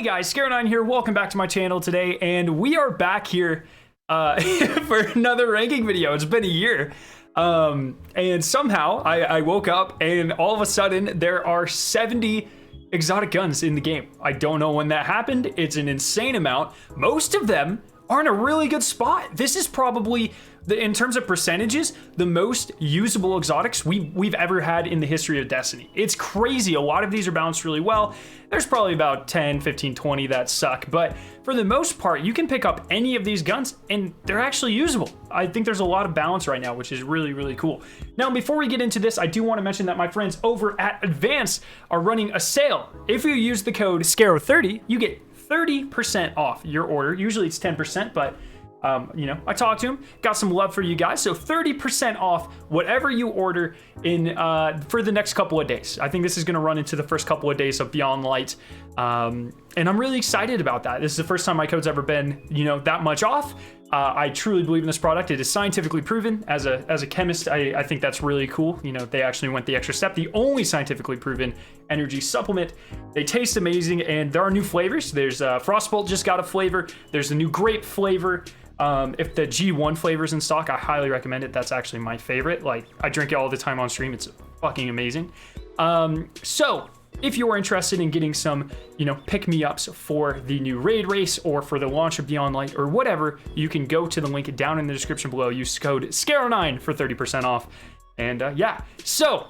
Hey guys, Scare9 here. Welcome back to my channel today, and we are back here for another ranking video. It's been a year, and somehow I woke up and all of a sudden there are 70 exotic guns in the game. I don't know when that happened. It's an insane amount. Most of them are in a really good spot. This is probably, in terms of percentages, the most usable exotics we've ever had in the history of Destiny. It's crazy. A lot of these are balanced really well. There's probably about 10, 15, 20 that suck, but for the most part, you can pick up any of these guns and they're actually usable. I think there's a lot of balance right now, which is really, really cool. Now, before we get into this, I do want to mention that my friends over at Advanced are running a sale. If you use the code SCARO30, you get 30% off your order. Usually it's 10%, but you know, I talked to him, got some love for you guys. So 30% off whatever you order in for the next couple of days. I think this is going to run into the first couple of days of Beyond Light. And I'm really excited about that. This is the first time my code's ever been, you know, that much off. I truly believe in this product. It is scientifically proven. As a chemist, I think that's really cool. You know, they actually went the extra step. The only scientifically proven energy supplement. They taste amazing, and there are new flavors. There's Frostbolt just got a flavor. There's a new grape flavor. If the G1 flavor's in stock, I highly recommend it. That's actually my favorite. Like, I drink it all the time on stream. It's fucking amazing. So if you are interested in getting some, you know, pick-me-ups for the new raid race or for the launch of Beyond Light or whatever, you can go to the link down in the description below. Use code SCARO9 for 30% off. And yeah, so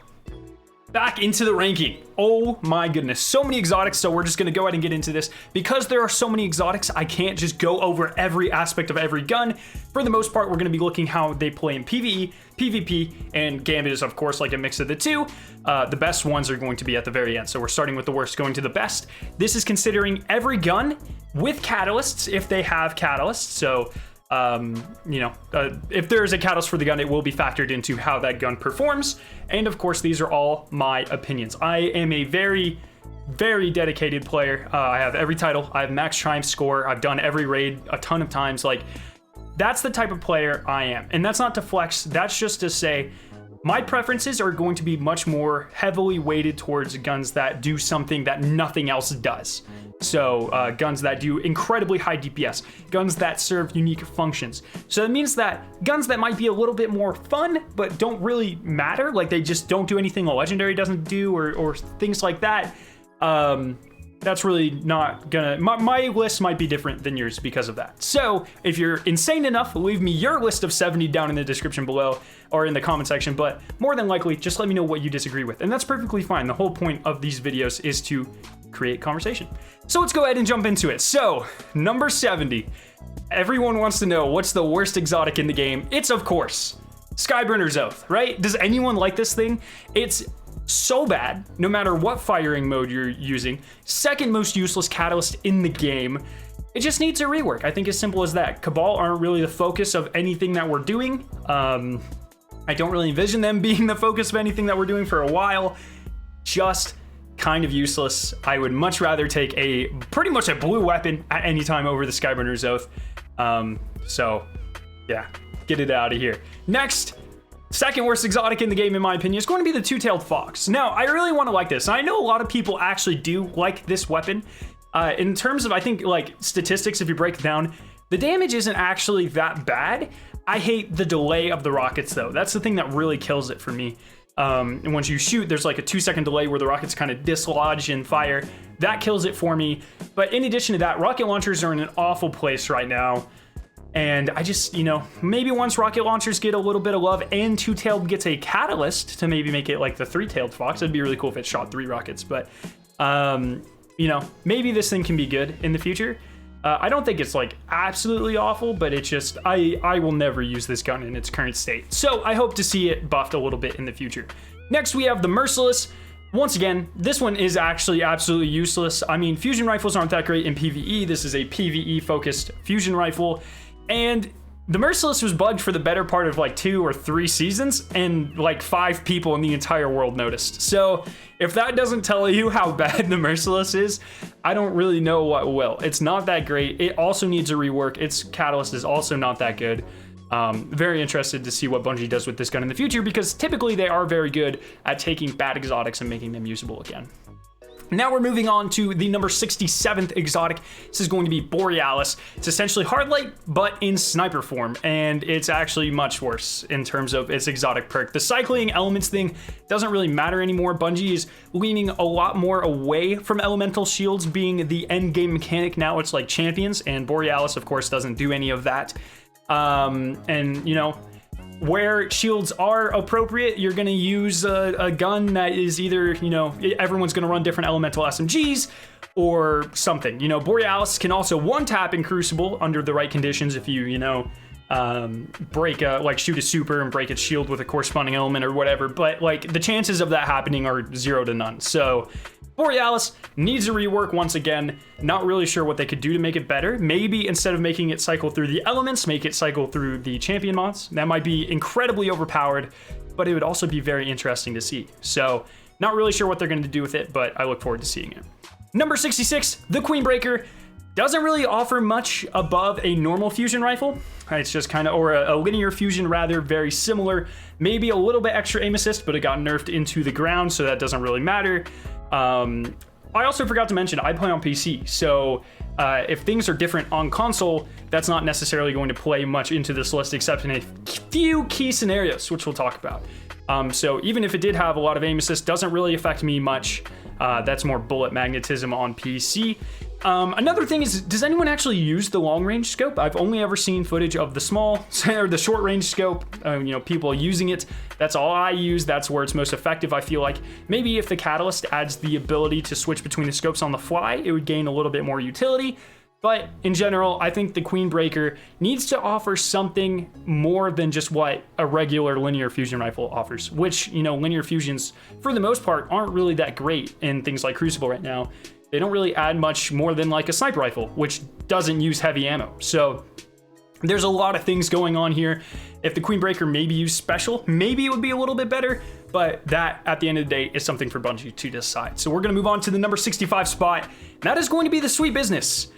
back into the ranking. Oh my goodness, so many exotics. So we're just gonna go ahead and get into this. Because there are so many exotics, I can't just go over every aspect of every gun. For the most part, we're gonna be looking how they play in PvE, PvP, and Gambit is of course like a mix of the two. The best ones are going to be at the very end. So we're starting with the worst, going to the best. This is considering every gun with catalysts, if they have catalysts. So you know, if there is a catalyst for the gun, it will be factored into how that gun performs. And of course, these are all my opinions. I am a very, very dedicated player. I have every title. I have max triumph score. I've done every raid a ton of times. Like, that's the type of player I am. And that's not to flex. That's just to say my preferences are going to be much more heavily weighted towards guns that do something that nothing else does. So guns that do incredibly high DPS, guns that serve unique functions. So that means that guns that might be a little bit more fun, but don't really matter, like they just don't do anything a legendary doesn't do, or things like that, that's really not gonna, my list might be different than yours because of that. So if you're insane enough, leave me your list of 70 down in the description below or in the comment section, but more than likely, just let me know what you disagree with. And that's perfectly fine. The whole point of these videos is to create conversation. So let's go ahead and jump into it. So number 70, everyone wants to know what's the worst exotic in the game. It's of course Skyburner's Oath, right? Does anyone like this thing? It's so bad, no matter what firing mode you're using. Second most useless catalyst in the game. It just needs a rework. I think as simple as that. Cabal aren't really the focus of anything that we're doing. I don't really envision them being the focus of anything that we're doing for a while. Just kind of useless. I would much rather take pretty much a blue weapon at any time over the Skyburner's Oath. So yeah, get it out of here. Next, second worst exotic in the game, in my opinion, is going to be the two-tailed fox. Now, I really want to like this. I know a lot of people actually do like this weapon. In terms of, I think, like, statistics, if you break it down, the damage isn't actually that bad. I hate the delay of the rockets, though. That's the thing that really kills it for me. And once you shoot, there's like a 2-second delay where the rockets kind of dislodge and fire. That kills it for me. But in addition to that, rocket launchers are in an awful place right now. And I just, you know, maybe once rocket launchers get a little bit of love and two-tailed gets a catalyst to maybe make it like the three-tailed fox, it'd be really cool if it shot 3 rockets. But, you know, maybe this thing can be good in the future. I don't think it's like absolutely awful, but it's just, I will never use this gun in its current state. So I hope to see it buffed a little bit in the future. Next, we have the Merciless. Once again, this one is actually absolutely useless. I mean, fusion rifles aren't that great in PvE. This is a PvE focused fusion rifle. And the Merciless was bugged for the better part of like 2 or 3 seasons, and like 5 people in the entire world noticed. So if that doesn't tell you how bad the Merciless is, I don't really know what will. It's not that great. It also needs a rework. Its catalyst is also not that good. Very interested to see what Bungie does with this gun in the future, because typically they are very good at taking bad exotics and making them usable again. Now we're moving on to the number 67th exotic. This is going to be Borealis. It's essentially hard light, but in sniper form, and it's actually much worse in terms of its exotic perk. The cycling elements thing doesn't really matter anymore. Bungie is leaning a lot more away from elemental shields being the end game mechanic. Now it's like champions, and Borealis, of course, doesn't do any of that. And, you know, where shields are appropriate, you're going to use a gun that is either, you know, everyone's going to run different elemental SMGs or something. You know, Borealis can also one-tap in Crucible under the right conditions if you, you know, shoot a super and break its shield with a corresponding element or whatever. But, like, the chances of that happening are 0 to none. So Borealis needs a rework once again. Not really sure what they could do to make it better. Maybe instead of making it cycle through the elements, make it cycle through the champion mods. That might be incredibly overpowered, but it would also be very interesting to see. So not really sure what they're going to do with it, but I look forward to seeing it. Number 66, the Queenbreaker. Doesn't really offer much above a normal fusion rifle. It's just kind of, or a linear fusion rather, very similar. Maybe a little bit extra aim assist, but it got nerfed into the ground, so that doesn't really matter. I also forgot to mention, I play on PC, so if things are different on console, that's not necessarily going to play much into this list, except in a few key scenarios, which we'll talk about. So even if it did have a lot of aim assist, doesn't really affect me much. That's more bullet magnetism on PC. Another thing is, does anyone actually use the long range scope? I've only ever seen footage of the small or the short range scope, you know, people using it. That's all I use. That's where it's most effective, I feel like. Maybe if the Catalyst adds the ability to switch between the scopes on the fly, it would gain a little bit more utility. But in general, I think the Queenbreaker needs to offer something more than just what a regular linear fusion rifle offers, which, you know, linear fusions, for the most part, aren't really that great in things like Crucible right now. They don't really add much more than like a sniper rifle, which doesn't use heavy ammo. So there's a lot of things going on here. If the Queenbreaker maybe used special, maybe it would be a little bit better, but that, at the end of the day, is something for Bungie to decide. So we're gonna move on to the number 65 spot. And that is going to be the Sweet Business.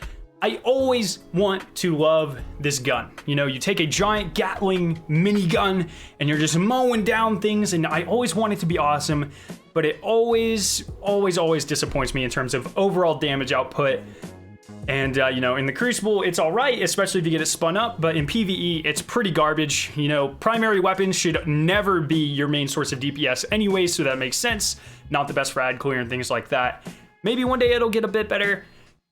I always want to love this gun. You know, you take a giant Gatling minigun and you're just mowing down things, and I always want it to be awesome, but it always disappoints me in terms of overall damage output. And, you know, in the Crucible, it's all right, especially if you get it spun up, but in PvE, it's pretty garbage. You know, primary weapons should never be your main source of DPS anyway, so that makes sense. Not the best for ad clear and things like that. Maybe one day it'll get a bit better,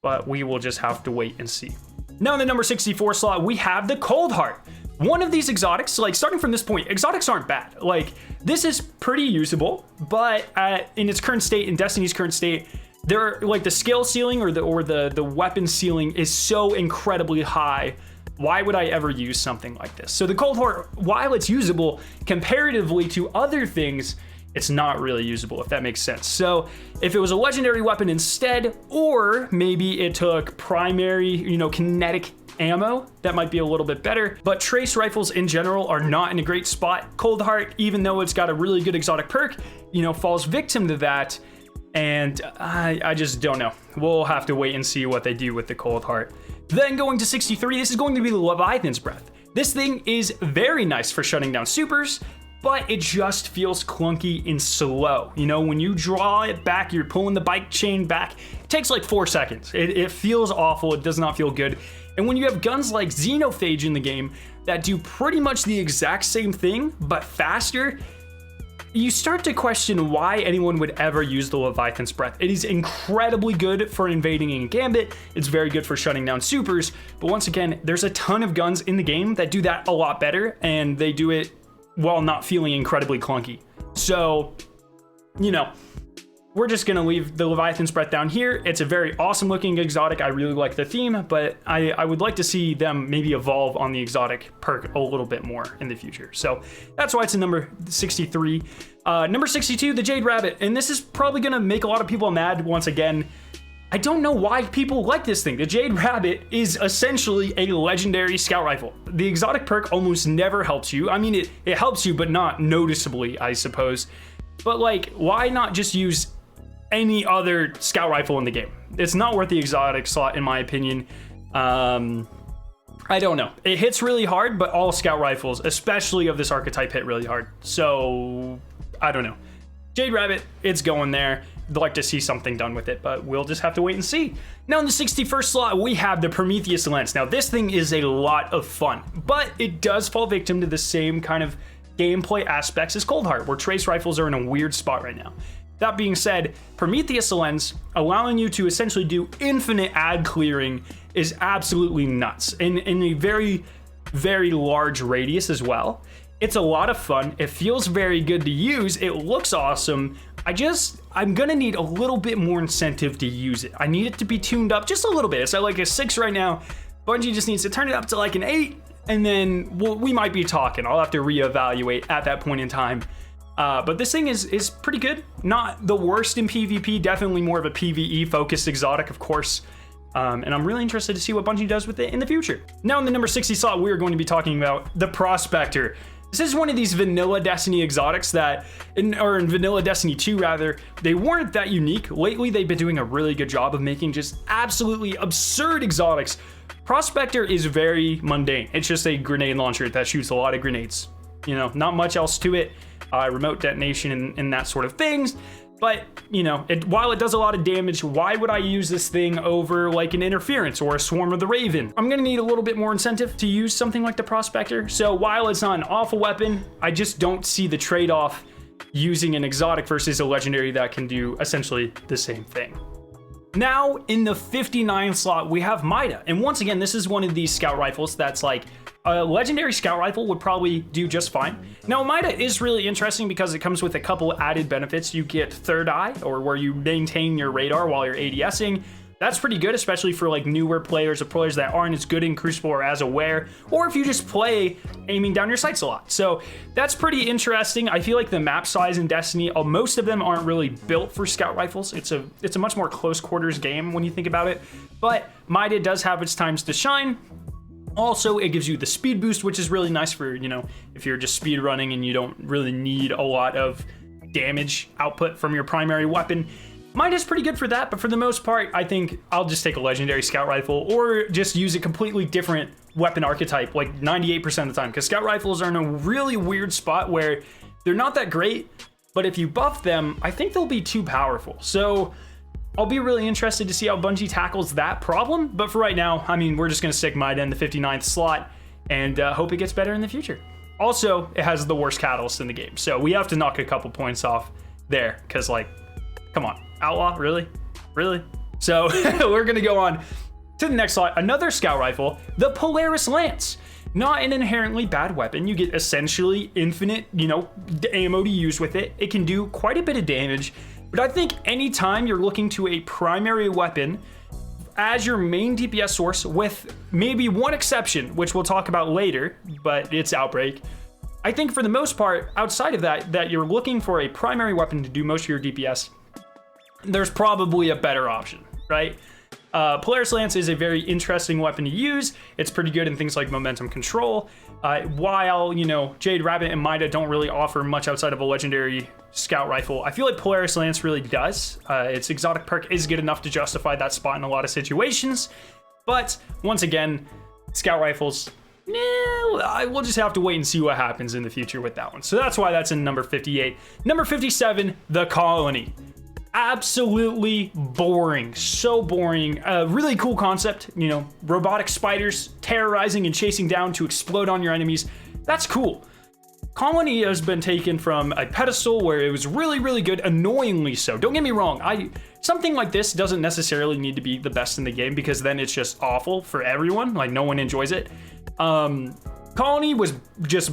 but we will just have to wait and see. Now in the number 64 slot, we have the Cold Heart. One of these exotics, like starting from this point, exotics aren't bad. Like, this is pretty usable, but in its current state, in Destiny's current state, there, like, the skill ceiling or the weapon ceiling is so incredibly high. Why would I ever use something like this? So the Cold Heart, while it's usable comparatively to other things, it's not really usable, if that makes sense. So if it was a legendary weapon instead, or maybe it took primary, you know, kinetic ammo, that might be a little bit better. But trace rifles in general are not in a great spot. Cold Heart, even though it's got a really good exotic perk, you know, falls victim to that. And I just don't know. We'll have to wait and see what they do with the Cold Heart. Then going to 63, this is going to be the Leviathan's Breath. This thing is very nice for shutting down supers, but it just feels clunky and slow. You know, when you draw it back, you're pulling the bike chain back, it takes like 4 seconds. It feels awful, it does not feel good. And when you have guns like Xenophage in the game that do pretty much the exact same thing, but faster, you start to question why anyone would ever use the Leviathan's Breath. It is incredibly good for invading in Gambit, it's very good for shutting down supers, but once again, there's a ton of guns in the game that do that a lot better, and they do it while not feeling incredibly clunky. So, you know, we're just gonna leave the Leviathan's Breath down here. It's a very awesome looking exotic. I really like the theme, but I would like to see them maybe evolve on the exotic perk a little bit more in the future. So that's why it's in number 63. Number 62, the Jade Rabbit. And this is probably gonna make a lot of people mad once again. I don't know why people like this thing. The Jade Rabbit is essentially a legendary scout rifle. The exotic perk almost never helps you. I mean, it helps you, but not noticeably, I suppose. But like, why not just use any other scout rifle in the game? It's not worth the exotic slot, in my opinion. I don't know. It hits really hard, but all scout rifles, especially of this archetype, hit really hard. So, I don't know. Jade Rabbit, it's going there. like to see something done with it, but we'll just have to wait and see. Now in the 61st slot, we have the Prometheus lens. Now this thing is a lot of fun, but it does fall victim to the same kind of gameplay aspects as Cold Heart, where trace rifles are in a weird spot right now. That being said, Prometheus lens, allowing you to essentially do infinite ad clearing, is absolutely nuts in a very, very large radius as well. It's a lot of fun. It feels very good to use. It looks awesome. I'm gonna need a little bit more incentive to use it. I need it to be tuned up just a little bit. It's at like a 6 right now. Bungie just needs to turn it up to like an 8, and then we might be talking. I'll have to reevaluate at that point in time. But this thing is pretty good. Not the worst in PvP, definitely more of a PvE focused exotic, of course. And I'm really interested to see what Bungie does with it in the future. Now in the number 60 slot, we're going to be talking about the Prospector. This is one of these vanilla Destiny exotics that, in vanilla Destiny 2 rather, they weren't that unique. Lately, they've been doing a really good job of making just absolutely absurd exotics. Prospector is very mundane. It's just a grenade launcher that shoots a lot of grenades. You know, not much else to it. Remote detonation and that sort of things. But, you know, while it does a lot of damage, why would I use this thing over like an interference or a swarm of the Raven? I'm gonna need a little bit more incentive to use something like the Prospector. So while it's not an awful weapon, I just don't see the trade-off using an exotic versus a legendary that can do essentially the same thing. Now in the 59th slot, we have Mida. And once again, this is one of these scout rifles that's like, a legendary scout rifle would probably do just fine. Now, Mida is really interesting because it comes with a couple added benefits. You get third eye, or where you maintain your radar while you're ADSing. That's pretty good, especially for like newer players or players that aren't as good in Crucible or as aware, or if you just play aiming down your sights a lot. So that's pretty interesting. I feel like the map size in Destiny, most of them aren't really built for scout rifles. It's a much more close quarters game when you think about it, but Mida does have its times to shine. Also, it gives you the speed boost, which is really nice for, you know, if you're just speed running and you don't really need a lot of damage output from your primary weapon. Mine is pretty good for that, but for the most part, I think I'll just take a legendary scout rifle or just use a completely different weapon archetype, like 98% of the time, because scout rifles are in a really weird spot where they're not that great, but if you buff them, I think they'll be too powerful. So I'll be really interested to see how Bungie tackles that problem, but for right now, I mean, we're just gonna stick Mida in the 59th slot and hope it gets better in the future. Also, it has the worst catalyst in the game, so we have to knock a couple points off there, because like, come on, Outlaw, really? Really? So we're gonna go on to the next slot, another scout rifle, the Polaris Lance. Not an inherently bad weapon. You get essentially infinite, you know, ammo to use with it. It can do quite a bit of damage. But I think anytime you're looking to a primary weapon as your main DPS source, with maybe one exception, which we'll talk about later, but it's Outbreak. I think for the most part, outside of that you're looking for a primary weapon to do most of your DPS, there's probably a better option, right? Polaris Lance is a very interesting weapon to use. It's pretty good in things like momentum control. While, you know, Jade Rabbit and Mida don't really offer much outside of a legendary scout rifle, I feel like Polaris Lance really does. Its exotic perk is good enough to justify that spot in a lot of situations. But once again, scout rifles, we'll just have to wait and see what happens in the future with that one. So that's why that's in number 58. Number 57, the Colony. Absolutely boring, so boring. Really cool concept, you know, robotic spiders terrorizing and chasing down to explode on your enemies. That's cool. Colony has been taken from a pedestal where it was really, really good, annoyingly so. Don't get me wrong, something like this doesn't necessarily need to be the best in the game, because then it's just awful for everyone, like no one enjoys it. Colony was just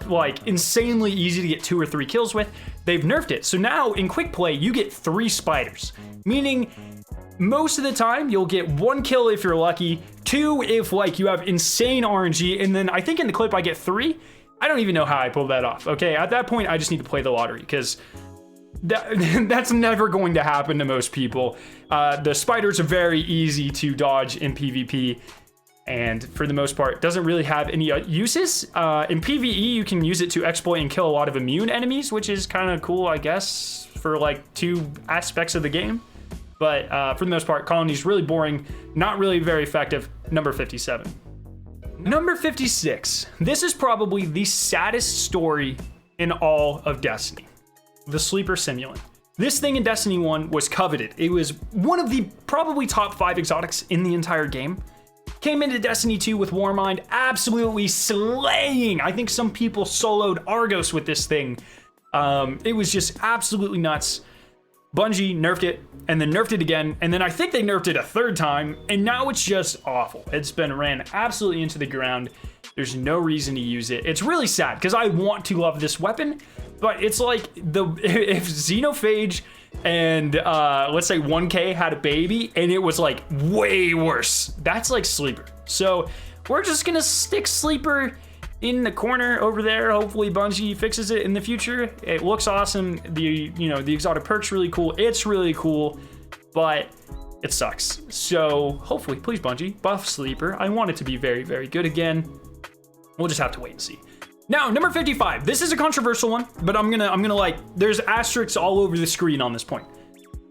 like insanely easy to get 2 or 3 kills with. They've nerfed it, so now in quick play you get 3 spiders, meaning most of the time you'll get 1 kill if you're lucky, 2 if like you have insane RNG, and then I think in the clip I get 3. I don't even know how I pulled that off. Okay, at that point I just need to play the lottery, because that's never going to happen to most people. The spiders are very easy to dodge in PvP, and for the most part doesn't really have any uses. In PvE you can use it to exploit and kill a lot of immune enemies, which is kind of cool, I guess, for like 2 aspects of the game. But for the most part, Colony's really boring, not really very effective. Number 57. Number 56. This is probably the saddest story in all of Destiny. The Sleeper Simulant. This thing in Destiny 1 was coveted. It was one of the probably top 5 exotics in the entire game. Came into Destiny 2 with Warmind, absolutely slaying. I think some people soloed Argos with this thing. It was just absolutely nuts. Bungie nerfed it, and then nerfed it again, and then I think they nerfed it a third time, and now it's just awful. It's been ran absolutely into the ground. There's no reason to use it. It's really sad, because I want to love this weapon, but it's like, if Xenophage and let's say 1K had a baby, and it was like way worse, that's like Sleeper. So we're just gonna stick Sleeper in the corner over there. Hopefully Bungie fixes it in the future. It looks awesome. The exotic perk's really cool. It's really cool, but it sucks. So hopefully, please Bungie, buff Sleeper. I want it to be very, very good again. We'll just have to wait and see. Now, number 55. This is a controversial one, but I'm gonna like, there's asterisks all over the screen on this point.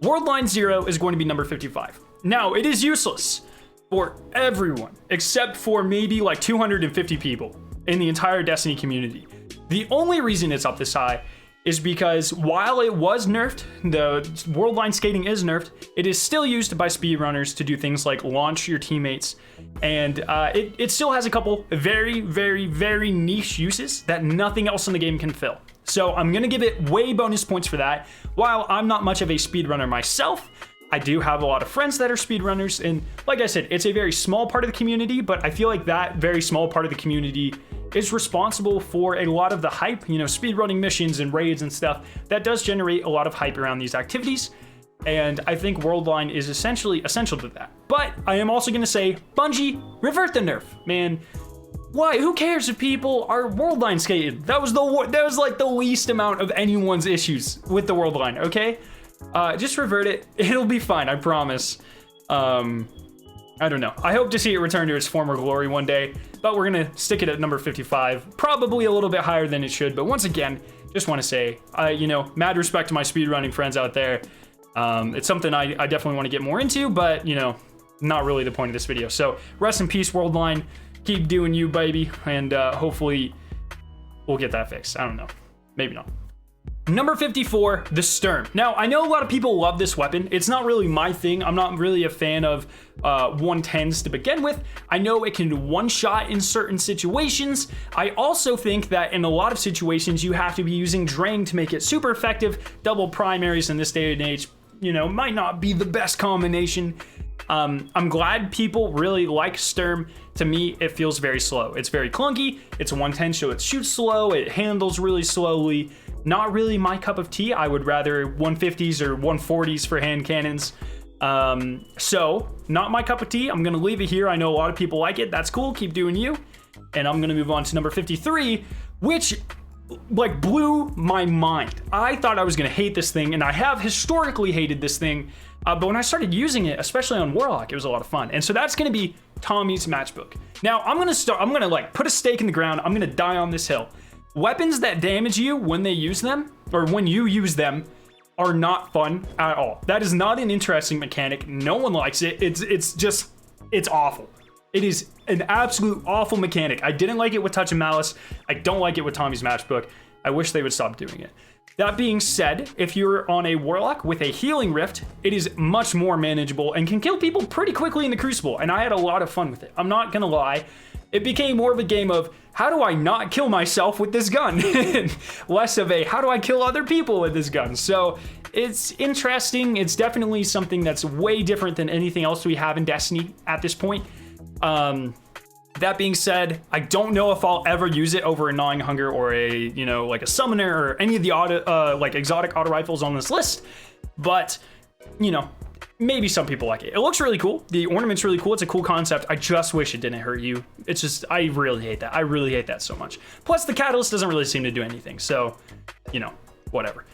Worldline 0 is going to be number 55. Now, it is useless for everyone except for maybe like 250 people in the entire Destiny community. The only reason it's up this high is because while it was nerfed, the worldline skating is nerfed, it is still used by speedrunners to do things like launch your teammates, and it still has a couple very, very, very niche uses that nothing else in the game can fill. So I'm gonna give it way bonus points for that. While I'm not much of a speedrunner myself, I do have a lot of friends that are speedrunners, and like I said, it's a very small part of the community, but I feel like that very small part of the community is responsible for a lot of the hype, speedrunning missions and raids and stuff. That does generate a lot of hype around these activities, and I think Worldline is essentially essential to that. But I am also gonna say, Bungie, revert the nerf, man. Why? Who cares if people are Worldline skated? That was like the least amount of anyone's issues with the Worldline, okay? Just revert it. It'll be fine, I promise. I don't know. I hope to see it return to its former glory one day, but we're gonna stick it at number 55. Probably a little bit higher than it should, but once again, just want to say, mad respect to my speedrunning friends out there. It's something I definitely want to get more into, but, not really the point of this video. So rest in peace, Worldline. Keep doing you, baby, and hopefully we'll get that fixed. I don't know. Maybe not. Number 54, the Sturm. Now, I know a lot of people love this weapon. It's not really my thing. I'm not really a fan of 110s to begin with. I know it can one-shot in certain situations. I also think that in a lot of situations, you have to be using Drain to make it super effective. Double primaries in this day and age, might not be the best combination. I'm glad people really like Sturm. To me, it feels very slow. It's very clunky. It's a 110, so it shoots slow. It handles really slowly. Not really my cup of tea. I would rather 150s or 140s for hand cannons. So not my cup of tea. I'm gonna leave it here. I know a lot of people like it. That's cool. Keep doing you. And I'm gonna move on to number 53, which like blew my mind. I thought I was gonna hate this thing, and I have historically hated this thing. But when I started using it, especially on Warlock, it was a lot of fun. And so that's gonna be Tommy's matchbook. Now I'm gonna like put a stake in the ground. I'm gonna die on this hill. Weapons that damage you when they use them, or when you use them, are not fun at all. That is not an interesting mechanic. No one likes it. It's awful. It is an absolute awful mechanic. I didn't like it with Touch of Malice. I don't like it with Tommy's matchbook. I wish they would stop doing it. That being said, if you're on a Warlock with a healing rift, it is much more manageable and can kill people pretty quickly in the Crucible, and I had a lot of fun with it. I'm not gonna lie. It became more of a game of, how do I not kill myself with this gun? Less of a, how do I kill other people with this gun? So it's interesting. It's definitely something that's way different than anything else we have in Destiny at this point. That being said, I don't know if I'll ever use it over a Gnawing Hunger or a, like a Summoner or any of the exotic auto rifles on this list. But, maybe some people like it. It looks really cool. The ornament's really cool. It's a cool concept. I just wish it didn't hurt you. It's just, I really hate that. I really hate that so much. Plus, the catalyst doesn't really seem to do anything. So, whatever.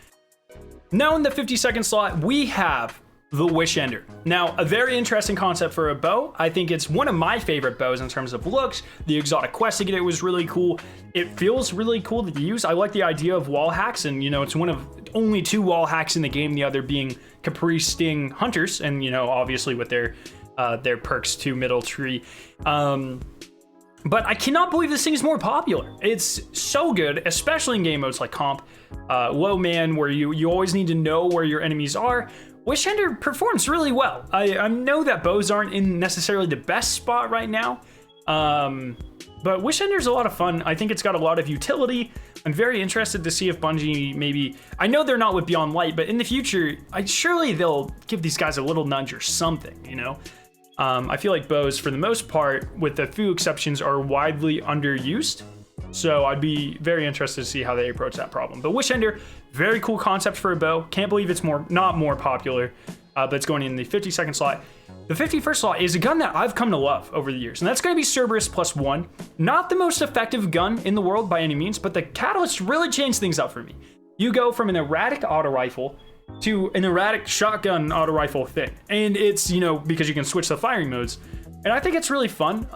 Now in the 52nd slot, we have the Wish Ender. Now, a very interesting concept for a bow. I think it's one of my favorite bows in terms of looks. The exotic quest to get it was really cool. It feels really cool to use. I like the idea of wall hacks, and it's one of only 2 wall hacks in the game, the other being Caprice Sting Hunters, and obviously with their perks to middle tree. But I cannot believe this thing is more popular. It's so good, especially in game modes like comp, low man, where you always need to know where your enemies are. Wishender performs really well. I know that bows aren't in necessarily the best spot right now, but Wishender's a lot of fun. I think it's got a lot of utility. I'm very interested to see if Bungie maybe, I know they're not with Beyond Light, but in the future, surely they'll give these guys a little nudge or something, you know? I feel like bows, for the most part, with a few exceptions, are widely underused. So I'd be very interested to see how they approach that problem. But Wishender, very cool concept for a bow. Can't believe it's not more popular, but it's going in the 52nd slot. The 51st slot is a gun that I've come to love over the years, and that's going to be Cerberus +1. Not the most effective gun in the world by any means, but the Catalyst really changed things up for me. You go from an erratic auto rifle to an erratic shotgun auto rifle thing. And it's, you know, because you can switch the firing modes. And I think it's really fun.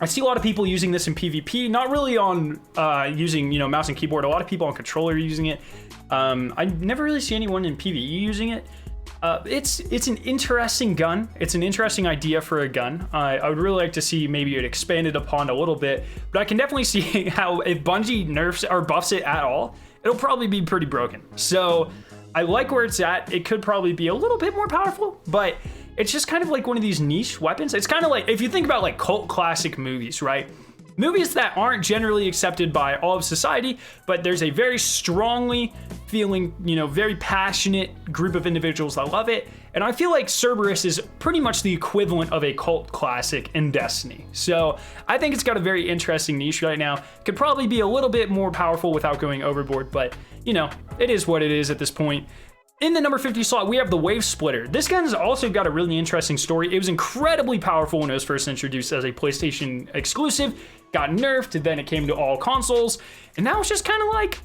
I see a lot of people using this in PvP, not really on using, you know, mouse and keyboard. A lot of people on controller using it. I never really see anyone in PvE using it. It's an interesting gun. It's an interesting idea for a gun. I would really like to see maybe it expanded upon a little bit, but I can definitely see how if Bungie nerfs or buffs it at all, it'll probably be pretty broken. So I like where it's at. It could probably be a little bit more powerful, but it's just kind of like one of these niche weapons. It's kind of like, if you think about like cult classic movies, right? Movies that aren't generally accepted by all of society, but there's a very strongly feeling, you know, very passionate group of individuals that love it. And I feel like Cerberus is pretty much the equivalent of a cult classic in Destiny. So I think it's got a very interesting niche right now. Could probably be a little bit more powerful without going overboard, but you know, it is what it is at this point. In the number 50 slot, we have the Wave Splitter. This gun's also got a really interesting story. It was incredibly powerful when it was first introduced as a PlayStation exclusive, got nerfed, then it came to all consoles, and now it's just kind of like,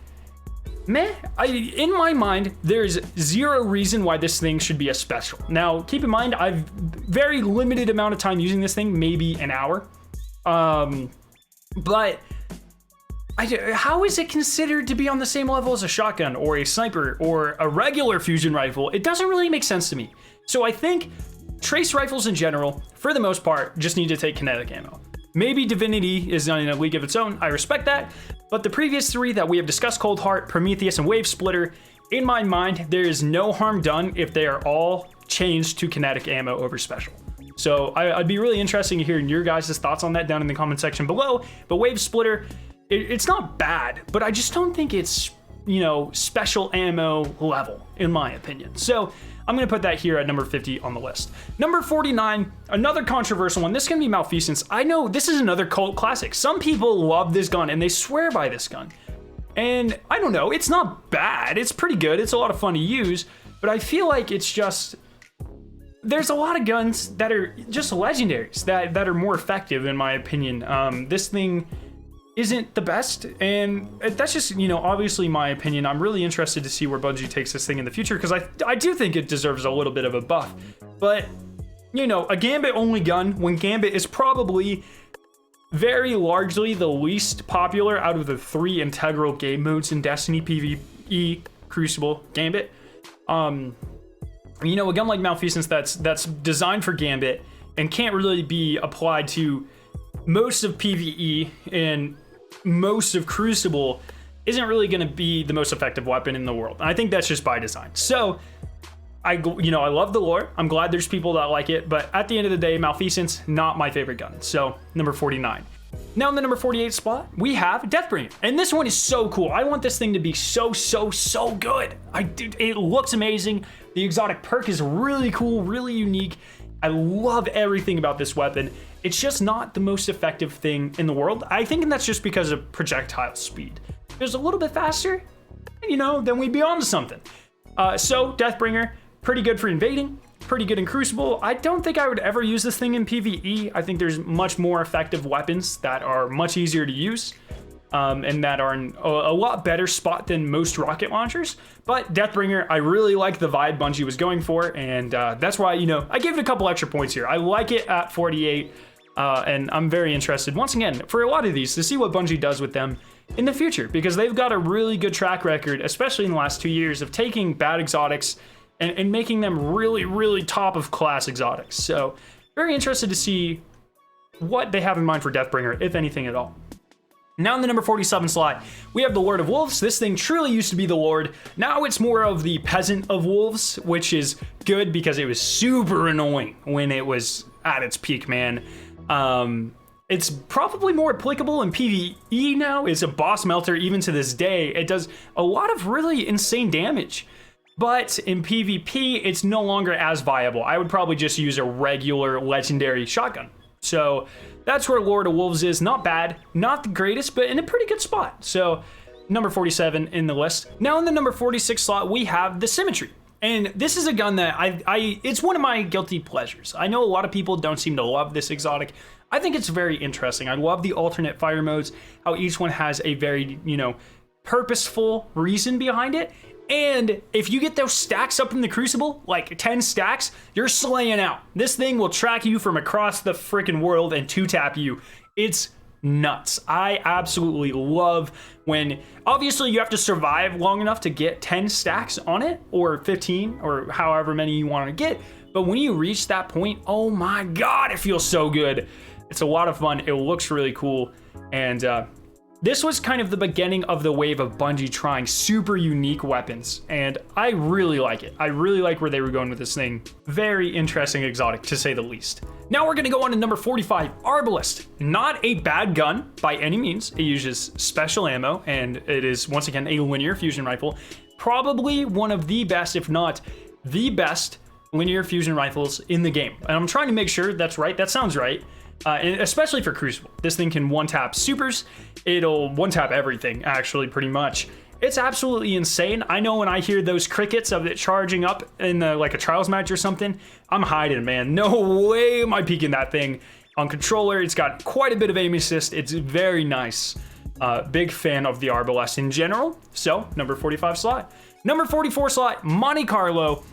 meh. In my mind, there's zero reason why this thing should be a special. Now, keep in mind, I've very limited amount of time using this thing, maybe an hour, but how is it considered to be on the same level as a shotgun or a sniper or a regular fusion rifle? It doesn't really make sense to me. So I think trace rifles in general, for the most part, just need to take kinetic ammo. Maybe Divinity is in a league of its own. I respect that. But the previous three that we have discussed, Cold Heart, Prometheus, and Wave Splitter, in my mind, there is no harm done if they are all changed to kinetic ammo over special. So I'd be really interested in hearing your guys' thoughts on that down in the comment section below. But Wave Splitter, it's not bad, but I just don't think it's, you know, special ammo level, in my opinion. So I'm going to put that here at number 50 on the list. Number 49, another controversial one. This is going to be Malfeasance. I know this is another cult classic. Some people love this gun and they swear by this gun. And I don't know, it's not bad. It's pretty good. It's a lot of fun to use, but I feel like it's just, there's a lot of guns that are just legendaries that are more effective, in my opinion. This thing isn't the best, and that's just, you know, obviously my opinion. I'm really interested to see where Bungie takes this thing in the future, because I do think it deserves a little bit of a buff. But, you know, a Gambit only gun, when Gambit is probably very largely the least popular out of the three integral game modes in Destiny: PvE, Crucible, Gambit. You know, a gun like Malfeasance that's designed for Gambit and can't really be applied to most of PvE and most of Crucible isn't really going to be the most effective weapon in the world. And I think that's just by design. So I love the lore. I'm glad there's people that like it, but at the end of the day, Malfeasance, not my favorite gun. So number 49. Now in the number 48 spot, we have Deathbringer. And this one is so cool. I want this thing to be so good. It looks amazing. The exotic perk is really cool, really unique. I love everything about this weapon. It's just not the most effective thing in the world. I think that's just because of projectile speed. If it was a little bit faster, you know, then we'd be on to something. So Deathbringer, pretty good for invading, pretty good in Crucible. I don't think I would ever use this thing in PvE. I think there's much more effective weapons that are much easier to use, and that are in a lot better spot than most rocket launchers. But Deathbringer, I really like the vibe Bungie was going for, and that's why, you know, I gave it a couple extra points here. I like it at 48, and I'm very interested, once again, for a lot of these, to see what Bungie does with them in the future, because they've got a really good track record, especially in the last 2 years, of taking bad exotics and making them really, really top of class exotics. So very interested to see what they have in mind for Deathbringer, if anything at all. Now in the number 47 slot, we have the Lord of Wolves. This thing truly used to be the Lord. Now it's more of the Peasant of Wolves, which is good because it was super annoying when it was at its peak, man. It's probably more applicable in PvE now. It's a boss melter even to this day. It does a lot of really insane damage. But in PvP, it's no longer as viable. I would probably just use a regular legendary shotgun. So that's where Lord of Wolves is. Not bad, not the greatest, but in a pretty good spot. So number 47 in the list. Now in the number 46 slot, we have the Symmetry. And this is a gun that it's one of my guilty pleasures. I know a lot of people don't seem to love this exotic. I think it's very interesting. I love the alternate fire modes, how each one has a very, purposeful reason behind it. And if you get those stacks up in the Crucible, like 10 stacks, you're slaying out. This thing will track you from across the freaking world and two-tap you. It's nuts. I absolutely love when, obviously you have to survive long enough to get 10 stacks on it, or 15, or however many you want to get. But when you reach that point, oh my God, it feels so good. It's a lot of fun. It looks really cool. And this was kind of the beginning of the wave of Bungie trying super unique weapons, and I really like it. I really like where they were going with this thing. Very interesting exotic, to say the least. Now we're gonna go on to number 45, Arbalist. Not a bad gun by any means. It uses special ammo, and it is, once again, a linear fusion rifle. Probably one of the best, if not the best, linear fusion rifles in the game. And I'm trying to make sure that's right. That sounds right. And especially for Crucible. This thing can one-tap supers. It'll one-tap everything, actually, pretty much. It's absolutely insane. I know when I hear those crickets of it charging up in like a trials match or something, I'm hiding, man. No way am I peeking that thing. On controller, it's got quite a bit of aim assist. It's very nice. Big fan of the Arbalest in general. So, number 45 slot. Number 44 slot, Monte Carlo.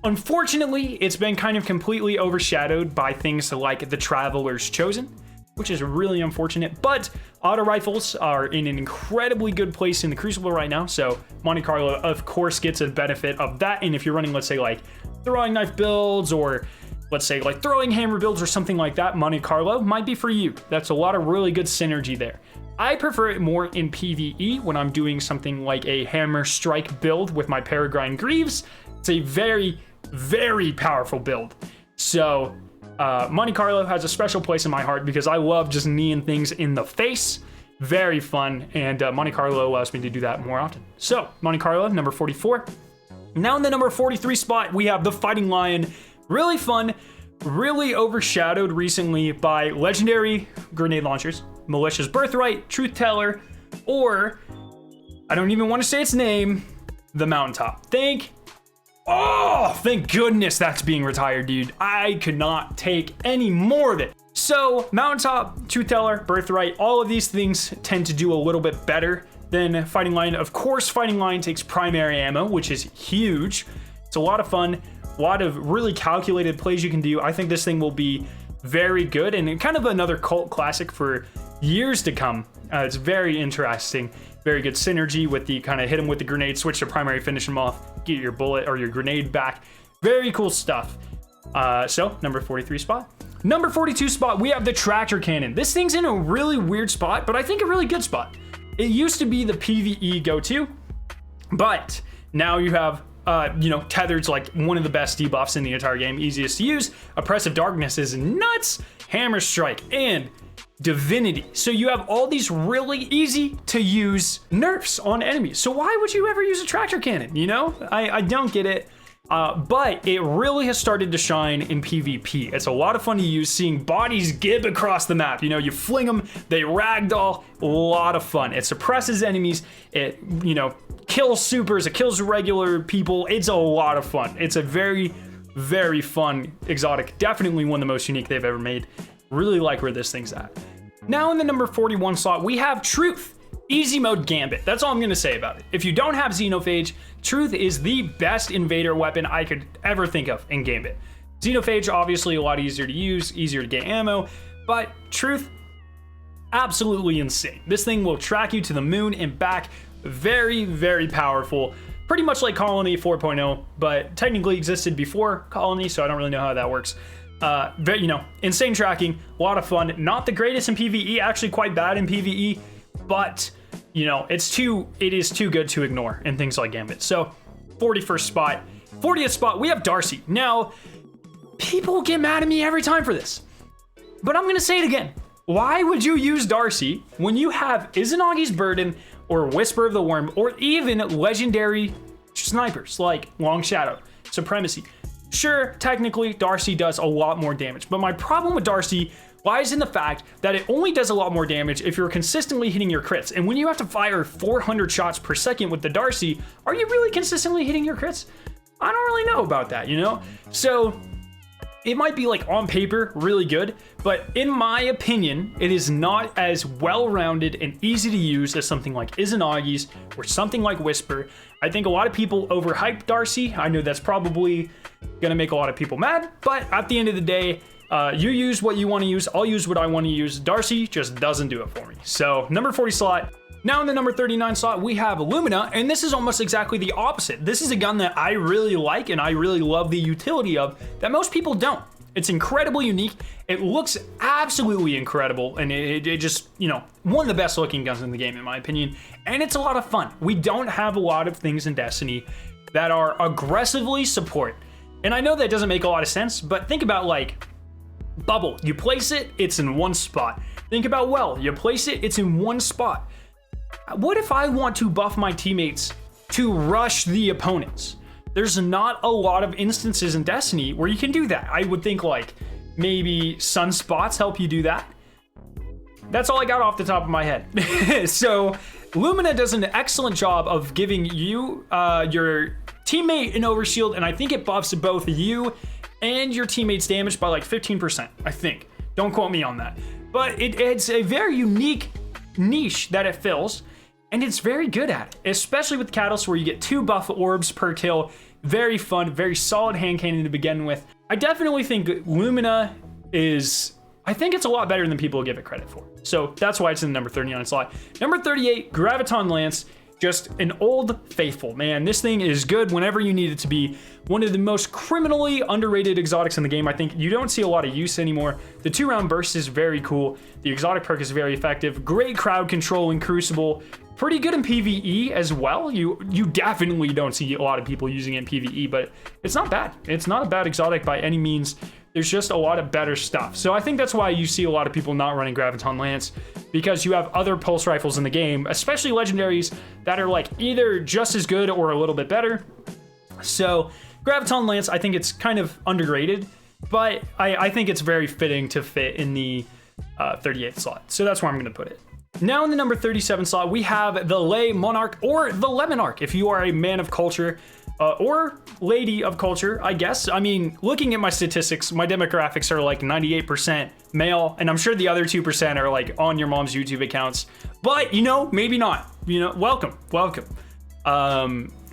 Unfortunately, it's been kind of completely overshadowed by things like the Traveler's Chosen, which is really unfortunate, but auto rifles are in an incredibly good place in the Crucible right now, so Monte Carlo, of course, gets a benefit of that, and if you're running, let's say, like, throwing knife builds, or let's say, like, throwing hammer builds or something like that, Monte Carlo might be for you. That's a lot of really good synergy there. I prefer it more in PvE when I'm doing something like a hammer strike build with my Peregrine Greaves. It's a very, very powerful build. So Monte Carlo has a special place in my heart because I love just kneeing things in the face. Very fun, and Monte Carlo allows me to do that more often. So Monte Carlo, number 44. Now in the number 43 spot, we have the Fighting Lion. Really fun, really overshadowed recently by legendary grenade launchers, Malicious Birthright, Truth Teller, or I don't even want to say its name, the Mountaintop. Thank goodness that's being retired, dude. I could not take any more of it. So, Mountaintop, Truth Teller, Birthright, all of these things tend to do a little bit better than Fighting Lion. Of course, Fighting Lion takes primary ammo, which is huge. It's a lot of fun, a lot of really calculated plays you can do. I think this thing will be very good and kind of another cult classic for years to come. It's very interesting. Very good synergy with the kind of hit him with the grenade, switch to primary, finish him off, get your bullet or your grenade back. Very cool stuff. So, number 43 spot. Number 42 spot, we have the Tractor Cannon. This thing's in a really weird spot, but I think a really good spot. It used to be the PvE go-to, but now you have, Tethered's like one of the best debuffs in the entire game, easiest to use. Oppressive Darkness is nuts. Hammer Strike and Divinity. So you have all these really easy to use nerfs on enemies. So why would you ever use a Tractor Cannon? I don't get it. But it really has started to shine in PvP. It's a lot of fun to use, seeing bodies gib across the map. You fling them, they ragdoll, a lot of fun. It suppresses enemies, it, kills supers, it kills regular people. It's a lot of fun. It's a very, very fun exotic. Definitely one of the most unique they've ever made. Really like where this thing's at. Now in the number 41 slot, we have Truth. Easy mode Gambit. That's all I'm going to say about it. If you don't have Xenophage, Truth is the best invader weapon I could ever think of in Gambit. Xenophage, obviously a lot easier to use, easier to get ammo, but Truth, absolutely insane. This thing will track you to the moon and back. Very, very powerful. Pretty much like Colony 4.0, but technically existed before Colony, so I don't really know how that works. You know, insane tracking, a lot of fun. Not the greatest in PvE, actually quite bad in PvE, but you know, it is too good to ignore in things like Gambit. So 41st spot. 40th spot, we have Darcy. Now, people get mad at me every time for this, but I'm gonna say it again. Why would you use Darcy when you have Izanagi's Burden or Whisper of the Worm or even legendary snipers like Long Shadow, Supremacy? Sure, technically, Darcy does a lot more damage, but my problem with Darcy lies in the fact that it only does a lot more damage if you're consistently hitting your crits. And when you have to fire 400 shots per second with the Darcy, are you really consistently hitting your crits? I don't really know about that, you know? So it might be like on paper really good, but in my opinion, it is not as well-rounded and easy to use as something like Izanagi's or something like Whisper. I think a lot of people overhype Darcy. I know that's probably gonna make a lot of people mad, but at the end of the day, you use what you want to use. I'll use what I want to use. Darcy just doesn't do it for me. So number 40 slot. Now in the number 39 slot, we have Lumina, and this is almost exactly the opposite. This is a gun that I really like and I really love the utility of that most people don't. It's incredibly unique. It looks absolutely incredible, and it just, you know, one of the best looking guns in the game in my opinion, and it's a lot of fun. We don't have a lot of things in Destiny that are aggressively support. And I know that doesn't make a lot of sense, but think about like Bubble. You place it, it's in one spot. Think about Well. You place it, it's in one spot. What if I want to buff my teammates to rush the opponents? There's not a lot of instances in Destiny where you can do that. I would think like maybe sunspots help you do that. That's all I got off the top of my head. So Lumina does an excellent job of giving you your teammate an overshield, and I think it buffs both you and your teammate's damage by like 15%, I think. Don't quote me on that. But it's a very unique niche that it fills, and it's very good at it, especially with Catalyst where you get 2 buff orbs per kill. Very fun, very solid hand cannon to begin with. I definitely think Lumina is, I think it's a lot better than people give it credit for. So that's why it's in the number 39 slot. Number 38, Graviton Lance. Just an old faithful, man. This thing is good whenever you need it to be. One of the most criminally underrated exotics in the game. I think you don't see a lot of use anymore. The 2-round burst is very cool. The exotic perk is very effective. Great crowd control in Crucible. Pretty good in PvE as well. You definitely don't see a lot of people using it in PvE, but it's not bad. It's not a bad exotic by any means. There's just a lot of better stuff. So I think that's why you see a lot of people not running Graviton Lance, because you have other pulse rifles in the game, especially legendaries, that are like either just as good or a little bit better. So Graviton Lance, I think it's kind of underrated, but I think it's very fitting to fit in the 38th slot. So that's where I'm gonna put it. Now in the number 37 slot, we have the Lay Monarch, or the Lemonarch, if you are a man of culture. Or lady of culture, I guess. I mean, looking at my statistics, my demographics are like 98% male, and I'm sure the other 2% are like on your mom's YouTube accounts. But, you know, maybe not. You know, welcome.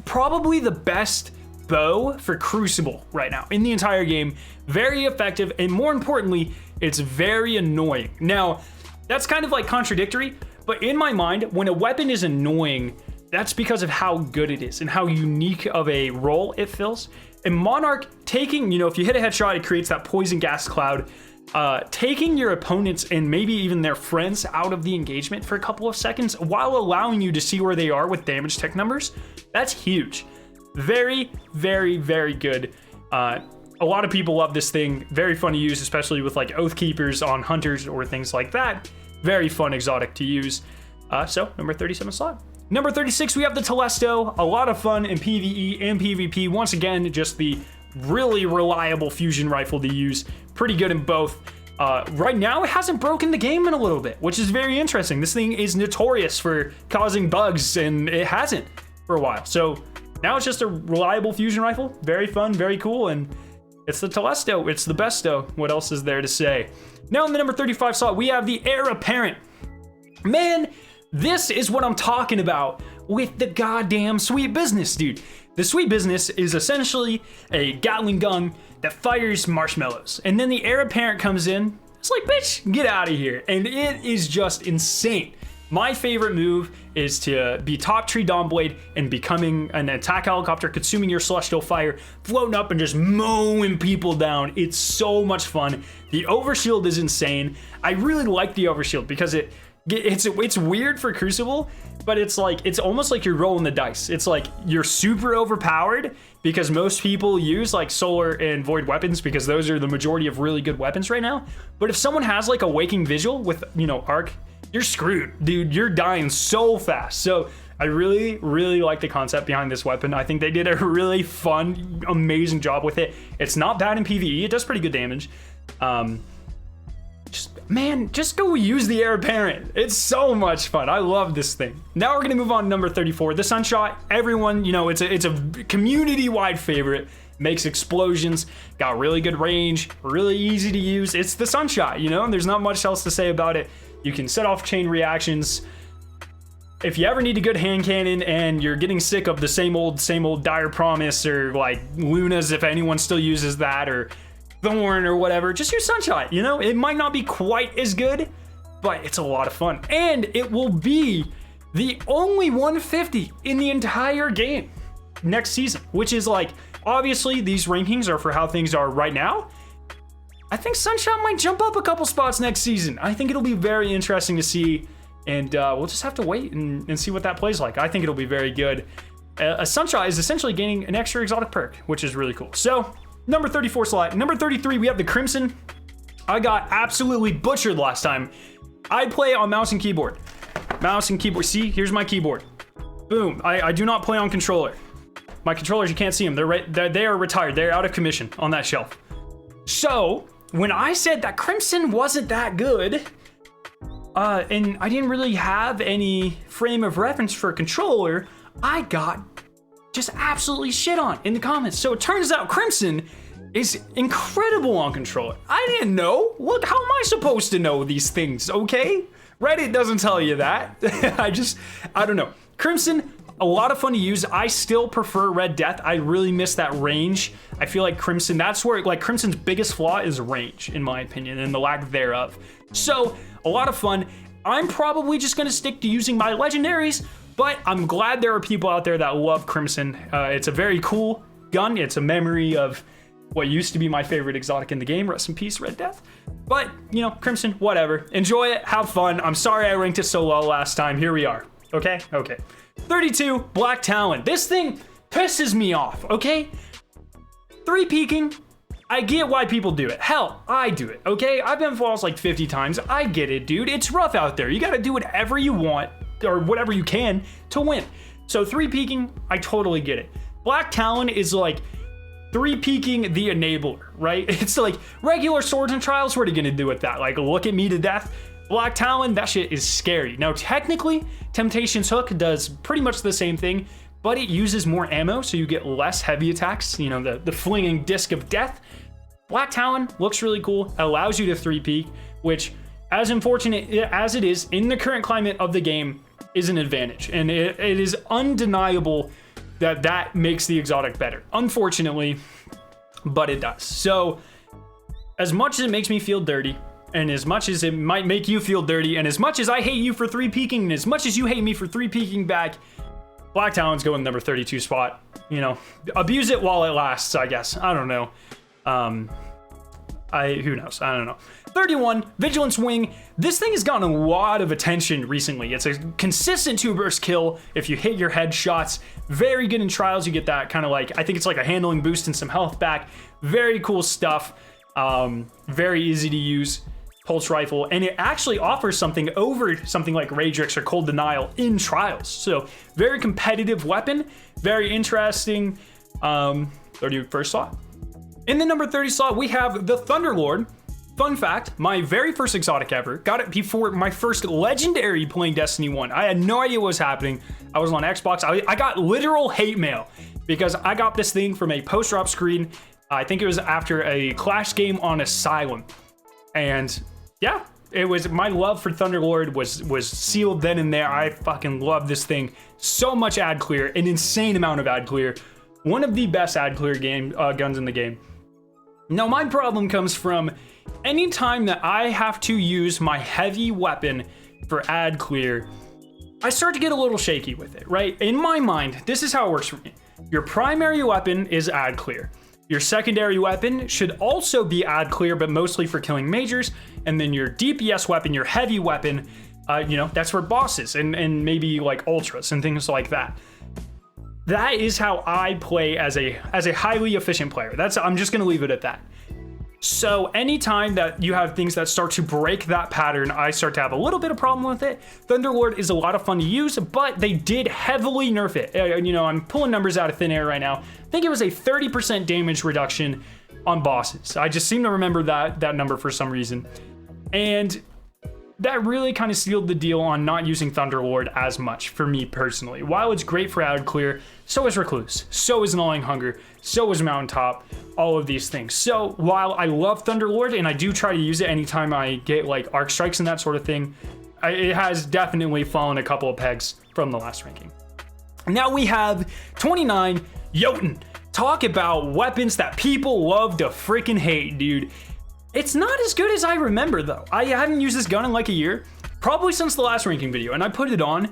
Probably the best bow for Crucible right now in the entire game. Very effective, and more importantly, it's very annoying. Now, that's kind of like contradictory, but in my mind, when a weapon is annoying, that's because of how good it is and how unique of a role it fills. And Monarch taking, you know, if you hit a headshot, it creates that poison gas cloud. Taking your opponents and maybe even their friends out of the engagement for a couple of seconds while allowing you to see where they are with damage tech numbers, that's huge. Very, very, very good. A lot of people love this thing. Very fun to use, especially with like Oath Keepers on Hunters or things like that. Very fun exotic to use. So number 37 slot. Number 36, we have the Telesto. A lot of fun in PvE and PvP. Once again, just the really reliable fusion rifle to use. Pretty good in both. Right now, it hasn't broken the game in a little bit, which is very interesting. This thing is notorious for causing bugs, and it hasn't for a while. So now it's just a reliable fusion rifle. Very fun, very cool, and it's the Telesto. It's the besto. What else is there to say? Now in the number 35 slot, we have the Heir Apparent. Man, this is what I'm talking about with the goddamn Sweet Business, dude. The Sweet Business is essentially a Gatling gun that fires marshmallows. And then the Heir Apparent comes in. It's like, bitch, get out of here. And it is just insane. My favorite move is to be top tree Dawnblade and becoming an attack helicopter, consuming your celestial fire, floating up and just mowing people down. It's so much fun. The overshield is insane. I really like the overshield because it's weird for Crucible, but it's almost like you're rolling the dice. It's like you're super overpowered because most people use like solar and void weapons because those are the majority of really good weapons right now. But if someone has like a waking visual with, you know, arc, you're screwed, dude. You're dying so fast. So I really, really like the concept behind this weapon. I think they did a really fun, amazing job with it. It's not bad in PvE. It does pretty good damage. Just go use the heir apparent. It's so much fun. I love this thing. Now we're gonna move on to number 34, the Sunshot. Everyone, you know, it's a community-wide favorite. Makes explosions, got really good range, really easy to use. It's the Sunshot, you know, and there's not much else to say about it. You can set off chain reactions. If you ever need a good hand cannon and you're getting sick of the same old Dire Promise or like Luna's, if anyone still uses that, or Thorn or whatever, just use Sunshot. You know, it might not be quite as good, but it's a lot of fun. And it will be the only 150 in the entire game next season, which is like, obviously these rankings are for how things are right now. I think Sunshot might jump up a couple spots next season. I think it'll be very interesting to see, and we'll just have to wait and see what that plays like. I think it'll be very good. A Sunshot is essentially gaining an extra exotic perk, which is really cool. So, number 34 slot. Number 33, we have the Crimson. I got absolutely butchered last time. I play on mouse and keyboard. Mouse and keyboard. See, here's my keyboard. Boom. I do not play on controller. My controllers, you can't see them. They are retired. They're out of commission on that shelf. So, when I said that Crimson wasn't that good, and I didn't really have any frame of reference for a controller, I got just absolutely shit on in the comments. So it turns out Crimson is incredible on controller. I didn't know. Look, how am I supposed to know these things, okay? Reddit doesn't tell you that. I don't know. Crimson, a lot of fun to use. I still prefer Red Death. I really miss that range. I feel like Crimson, that's where, like, Crimson's biggest flaw is range, in my opinion, and the lack thereof. So, a lot of fun. I'm probably just gonna stick to using my legendaries, but I'm glad there are people out there that love Crimson. It's a very cool gun. It's a memory of what used to be my favorite exotic in the game. Rest in peace, Red Death. But, you know, Crimson, whatever. Enjoy it, have fun. I'm sorry I ranked it so low last time. Here we are. Okay? Okay. 32, Black Talon. This thing pisses me off, okay? 3 peeking. I get why people do it. Hell, I do it, okay? I've been falls like 50 times. I get it, dude. It's rough out there. You gotta do whatever you want, or whatever you can, to win. So 3 peeking, I totally get it. Black Talon is like 3 peeking the enabler, right? It's like regular swords and trials, what are you gonna do with that? Like, look at me to death? Black Talon, that shit is scary. Now, technically, Temptation's Hook does pretty much the same thing, but it uses more ammo, so you get less heavy attacks, you know, the flinging disc of death. Black Talon looks really cool, allows you to 3-peek, which, as unfortunate as it is in the current climate of the game, is an advantage. And it is undeniable that that makes the exotic better. Unfortunately, but it does. So, as much as it makes me feel dirty, and as much as it might make you feel dirty, and as much as I hate you for 3-peeking, and as much as you hate me for 3-peeking back, Black Talon's going number 32 spot. You know, abuse it while it lasts, I guess. I don't know. Who knows? I don't know. 31, Vigilance Wing. This thing has gotten a lot of attention recently. It's a consistent 2-burst kill if you hit your headshots. Very good in trials. You get that kind of like, I think it's like a handling boost and some health back. Very cool stuff. Very easy to use. Pulse rifle, and it actually offers something over something like Radrix or Cold Denial in trials. So very competitive weapon, very interesting. 31st slot. In the number 30 slot, we have the Thunderlord. Fun fact, my very first exotic ever, got it before my first legendary playing Destiny 1. I had no idea what was happening. I was on Xbox. I got literal hate mail because I got this thing from a post-drop screen. I think it was after a Clash game on Asylum. And yeah, it was, my love for Thunderlord was sealed then and there. I fucking love this thing. So much ad clear, an insane amount of ad clear. One of the best ad clear guns in the game. Now my problem comes from anytime that I have to use my heavy weapon for ad clear, I start to get a little shaky with it, right? In my mind, this is how it works for me. Your primary weapon is ad clear. Your secondary weapon should also be ad clear, but mostly for killing majors. And then your DPS weapon, your heavy weapon, that's for bosses and maybe like ultras and things like that. That is how I play as a highly efficient player. I'm just gonna leave it at that. So anytime that you have things that start to break that pattern, I start to have a little bit of problem with it. Thunderlord is a lot of fun to use, but they did heavily nerf it. I'm pulling numbers out of thin air right now. I think it was a 30% damage reduction on bosses. I just seem to remember that number for some reason. And that really kind of sealed the deal on not using Thunderlord as much for me personally. While it's great for ad clear, so is Recluse, so is Gnawing Hunger, so is Mountaintop, all of these things. So while I love Thunderlord and I do try to use it anytime I get like arc strikes and that sort of thing, it has definitely fallen a couple of pegs from the last ranking. Now we have 29, Jotun. Talk about weapons that people love to freaking hate, dude. It's not as good as I remember though. I haven't used this gun in like a year, probably since the last ranking video, and I put it on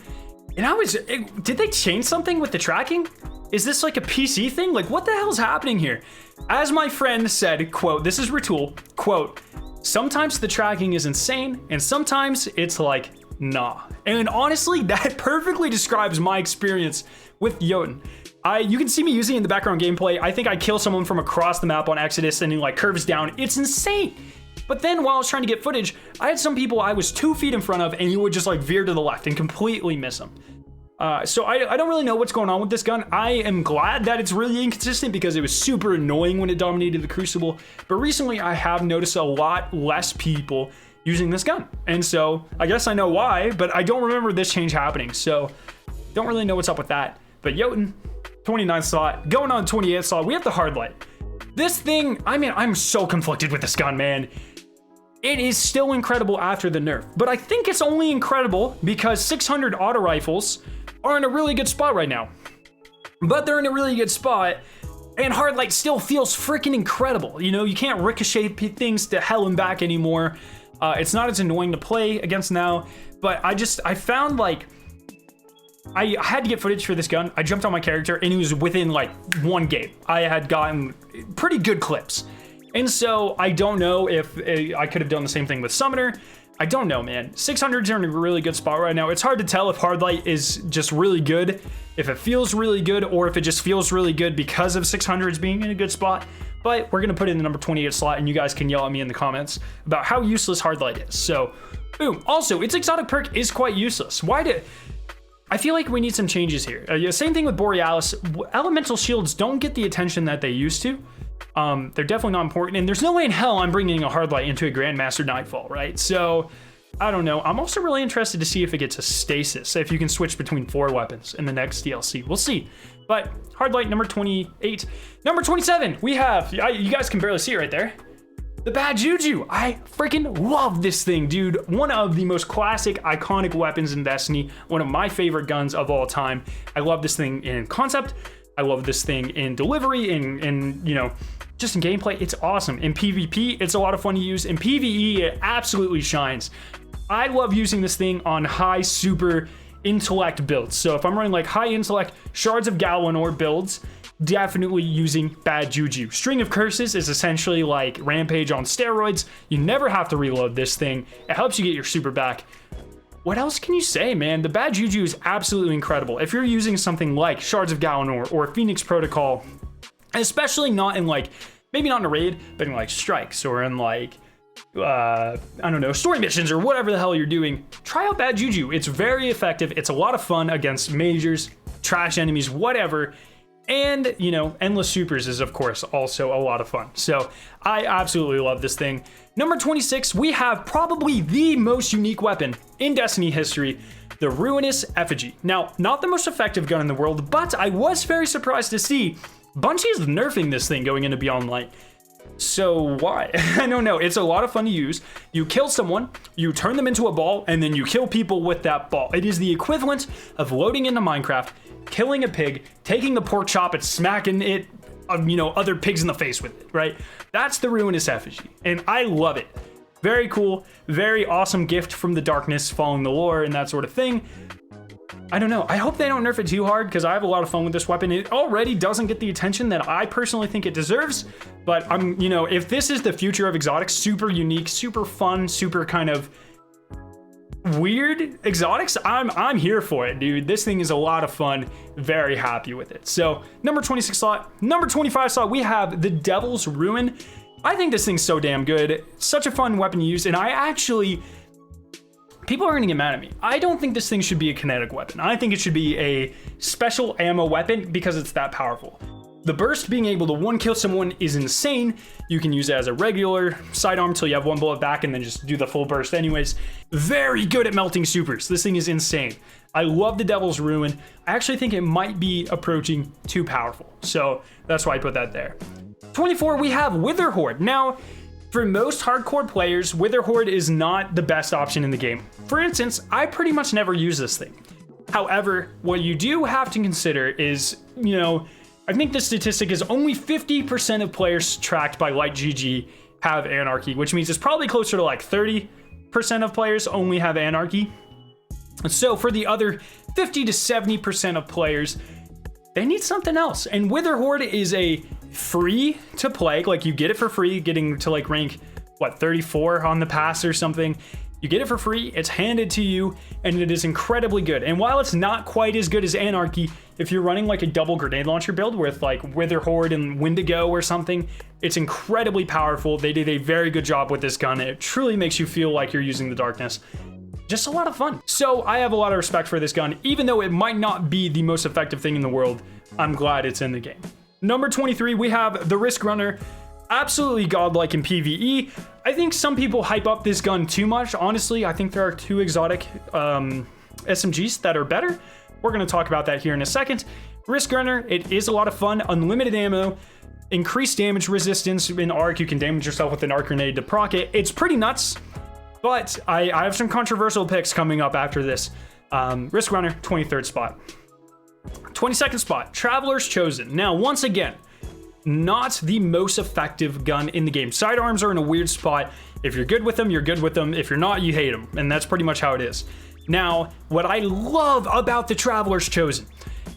and did they change something with the tracking? Is this like a PC thing? Like what the hell's happening here? As my friend said, quote, this is Retool, quote, sometimes the tracking is insane and sometimes it's like, nah. And honestly, that perfectly describes my experience with Jotun. You can see me using it in the background gameplay. I think I kill someone from across the map on Exodus and he like curves down. It's insane. But then while I was trying to get footage, I had some people I was 2 feet in front of and he would just like veer to the left and completely miss them. So I don't really know what's going on with this gun. I am glad that it's really inconsistent because it was super annoying when it dominated the Crucible. But recently I have noticed a lot less people using this gun. And so I guess I know why, but I don't remember this change happening. So don't really know what's up with that. But Jotun, 29th slot, going on 28th slot, we have the Hard Light. This thing, I'm so conflicted with this gun, man. It is still incredible after the nerf, but I think it's only incredible because 600 auto rifles are in a really good spot right now. But they're in a really good spot, and Hard Light still feels freaking incredible. You can't ricochet things to hell and back anymore. It's not as annoying to play against now, but I found like, I had to get footage for this gun. I jumped on my character and he was within like 1 game. I had gotten pretty good clips. And so I don't know if I could have done the same thing with Summoner. I don't know, man. 600s are in a really good spot right now. It's hard to tell if Hard Light is just really good, if it feels really good, or if it just feels really good because of 600s being in a good spot. But we're gonna put it in the number 28 slot and you guys can yell at me in the comments about how useless Hard Light is. So, boom. Also, its exotic perk is quite useless. I feel like we need some changes here. Same thing with Borealis. Elemental shields don't get the attention that they used to. They're definitely not important, and there's no way in hell I'm bringing a Hard Light into a Grandmaster Nightfall, right? So, I don't know. I'm also really interested to see if it gets a stasis, if you can switch between 4 weapons in the next DLC. We'll see. But Hard Light, number 28. Number 27, we have, you guys can barely see it right there, the Bad Juju. I freaking love this thing, dude. One of the most classic, iconic weapons in Destiny. One of my favorite guns of all time. I love this thing in concept. I love this thing in delivery, in just in gameplay. It's awesome. In PvP, it's a lot of fun to use. In PvE, it absolutely shines. I love using this thing on high super intellect builds. So if I'm running like high intellect Shards of Galanor builds, definitely using Bad Juju. String of Curses is essentially like Rampage on steroids. You never have to reload this thing. It helps you get your super back. What else can you say, man? The Bad Juju is absolutely incredible. If you're using something like Shards of Galanor or Phoenix Protocol, especially not in like, maybe not in a raid, but in like strikes or in like, I don't know, story missions or whatever the hell you're doing, try out Bad Juju. It's very effective. It's a lot of fun against majors, trash enemies, whatever. And, Endless Supers is, of course, also a lot of fun. So I absolutely love this thing. Number 26, we have probably the most unique weapon in Destiny history, the Ruinous Effigy. Now, not the most effective gun in the world, but I was very surprised to see Bungie is nerfing this thing going into Beyond Light. So why? I don't know. It's a lot of fun to use. You kill someone, you turn them into a ball, and then you kill people with that ball. It is the equivalent of loading into Minecraft, killing a pig, taking the pork chop and smacking it, other pigs in the face with it, right? That's the Ruinous Effigy, and I love it. Very cool, very awesome gift from the darkness, following the lore and that sort of thing. I don't know. I hope they don't nerf it too hard because I have a lot of fun with this weapon. It already doesn't get the attention that I personally think it deserves, but if this is the future of exotics, super unique, super fun, super kind of weird exotics, I'm here for it, dude. This thing is a lot of fun. Very happy with it. So number 26 slot, number 25 slot, we have the Devil's Ruin. I think this thing's so damn good. Such a fun weapon to use, and people are gonna get mad at me. I don't think this thing should be a kinetic weapon. I think it should be a special ammo weapon because it's that powerful. The burst, being able to one kill someone, is insane. You can use it as a regular sidearm till you have one bullet back and then just do the full burst anyways. Very good at melting supers. This thing is insane. I love the Devil's Ruin. I actually think it might be approaching too powerful, so that's why I put that there. 24, we have Wither Horde. Now, for most hardcore players, Wither Horde is not the best option in the game. For instance, I pretty much never use this thing. However, what you do have to consider is, I think the statistic is only 50% of players tracked by AdvancedGG have Anarchy, which means it's probably closer to like 30% of players only have Anarchy. So for the other 50 to 70% of players, they need something else. And Wither Horde is a free to play, like you get it for free, getting to like rank 34 on the pass or something. You get it for free, it's handed to you, and it is incredibly good. And while it's not quite as good as Anarchy, if you're running like a double grenade launcher build with like Wither Horde and Wendigo or something, it's incredibly powerful. They did a very good job with this gun. It truly makes you feel like you're using the darkness. Just a lot of fun. So I have a lot of respect for this gun. Even though it might not be the most effective thing in the world, I'm glad it's in the game. Number 23, we have the Risk Runner. Absolutely godlike in PvE. I think some people hype up this gun too much. Honestly, I think there are two exotic SMGs that are better. We're going to talk about that here in a second. Risk Runner, it is a lot of fun. Unlimited ammo, increased damage resistance in arc. You can damage yourself with an arc grenade to proc it. It's pretty nuts, but I have some controversial picks coming up after this. Risk Runner, 23rd spot. 22nd spot, Traveler's Chosen. Now, once again, not the most effective gun in the game. Sidearms are in a weird spot. If you're good with them, you're good with them. If you're not, you hate them. And that's pretty much how it is. Now, what I love about the Traveler's Chosen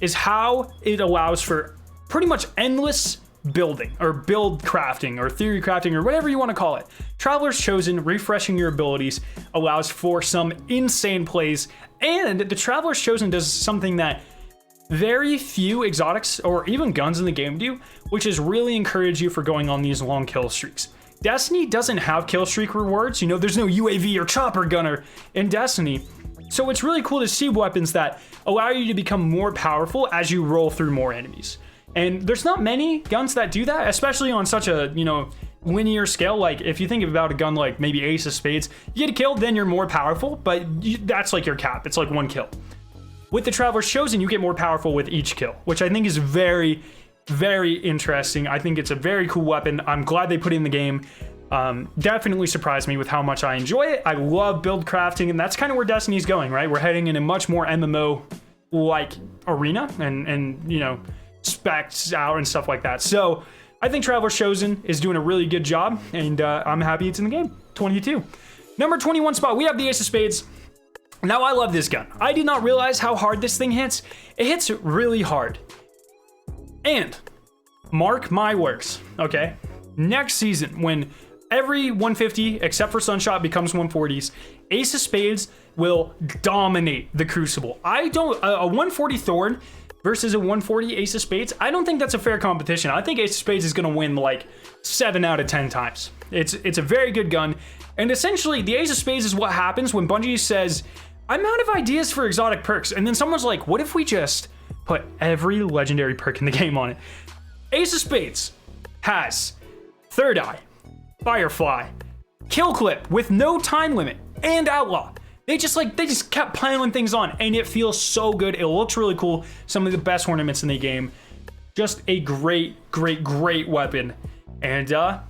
is how it allows for pretty much endless building or build crafting or theory crafting or whatever you want to call it. Traveler's Chosen, refreshing your abilities, allows for some insane plays. And the Traveler's Chosen does something that very few exotics or even guns in the game do, which is really encourage you for going on these long kill streaks. Destiny doesn't have kill streak rewards. There's no UAV or chopper gunner in Destiny. So it's really cool to see weapons that allow you to become more powerful as you roll through more enemies. And there's not many guns that do that, especially on such a, linear scale. Like if you think about a gun like maybe Ace of Spades, you get a kill, then you're more powerful, but that's like your cap. It's like one kill. With the Traveler's Chosen, you get more powerful with each kill, which I think is very, very interesting. I think it's a very cool weapon. I'm glad they put it in the game. Definitely surprised me with how much I enjoy it. I love build crafting, and that's kind of where Destiny's going, right? We're heading in a much more MMO-like arena and specs out and stuff like that. So I think Traveler's Chosen is doing a really good job, and I'm happy it's in the game. 22. Number 21 spot, we have the Ace of Spades. Now, I love this gun. I did not realize how hard this thing hits. It hits really hard. And mark my words, okay? Next season, when every 150 except for Sunshot becomes 140s, Ace of Spades will dominate the Crucible. A 140 Thorn versus a 140 Ace of Spades, I don't think that's a fair competition. I think Ace of Spades is going to win like 7 out of 10 times. It's a very good gun. And essentially, the Ace of Spades is what happens when Bungie says, I'm out of ideas for exotic perks. And then someone's like, what if we just put every legendary perk in the game on it? Ace of Spades has Third Eye, Firefly, Kill Clip with no time limit, and Outlaw. They just kept piling things on, and it feels so good. It looks really cool. Some of the best ornaments in the game. Just a great, great, great weapon. And yeah.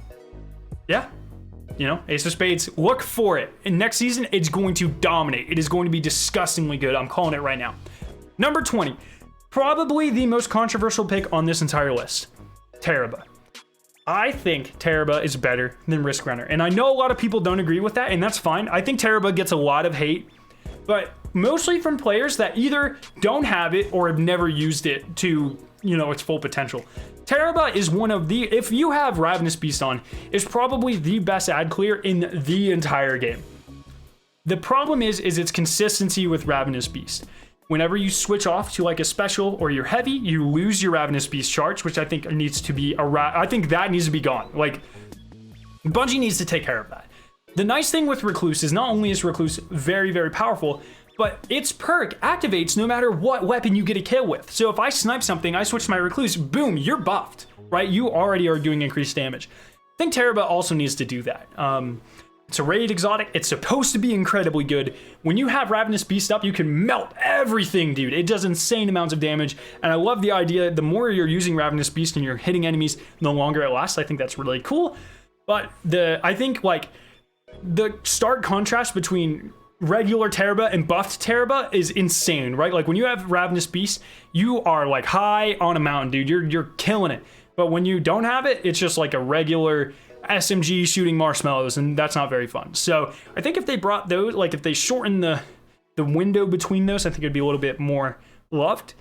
Ace of Spades, look for it. And next season, it's going to dominate. It is going to be disgustingly good. I'm calling it right now. Number 20, probably the most controversial pick on this entire list, Teraba. I think Teraba is better than Risk Runner. And I know a lot of people don't agree with that, and that's fine. I think Teraba gets a lot of hate, but mostly from players that either don't have it or have never used it to, you know, its full potential. Teraba is one of the, if you have Ravenous Beast on, is probably the best ad clear in the entire game. The problem is its consistency with Ravenous Beast. Whenever you switch off to like a special or you're heavy, you lose your Ravenous Beast charge, which I think needs to be I think that needs to be gone. Like, Bungie needs to take care of that. The nice thing with Recluse is not only is Recluse very, very powerful, but its perk activates no matter what weapon you get a kill with. So if I snipe something, I switch to my Recluse, boom, you're buffed, right? You already are doing increased damage. I think Teraba also needs to do that. It's a raid exotic. It's supposed to be incredibly good. When you have Ravenous Beast up, you can melt everything, dude. It does insane amounts of damage. And I love the idea, the more you're using Ravenous Beast and you're hitting enemies, the longer it lasts. I think that's really cool. But I think like the stark contrast between regular Teraba and buffed Teraba is insane, right? Like when you have Ravenous Beast, you are like high on a mountain, dude. You're killing it. But when you don't have it, it's just like a regular SMG shooting marshmallows, and that's not very fun. So I think if they brought those, like if they shorten the window between those, I think it'd be a little bit more loved.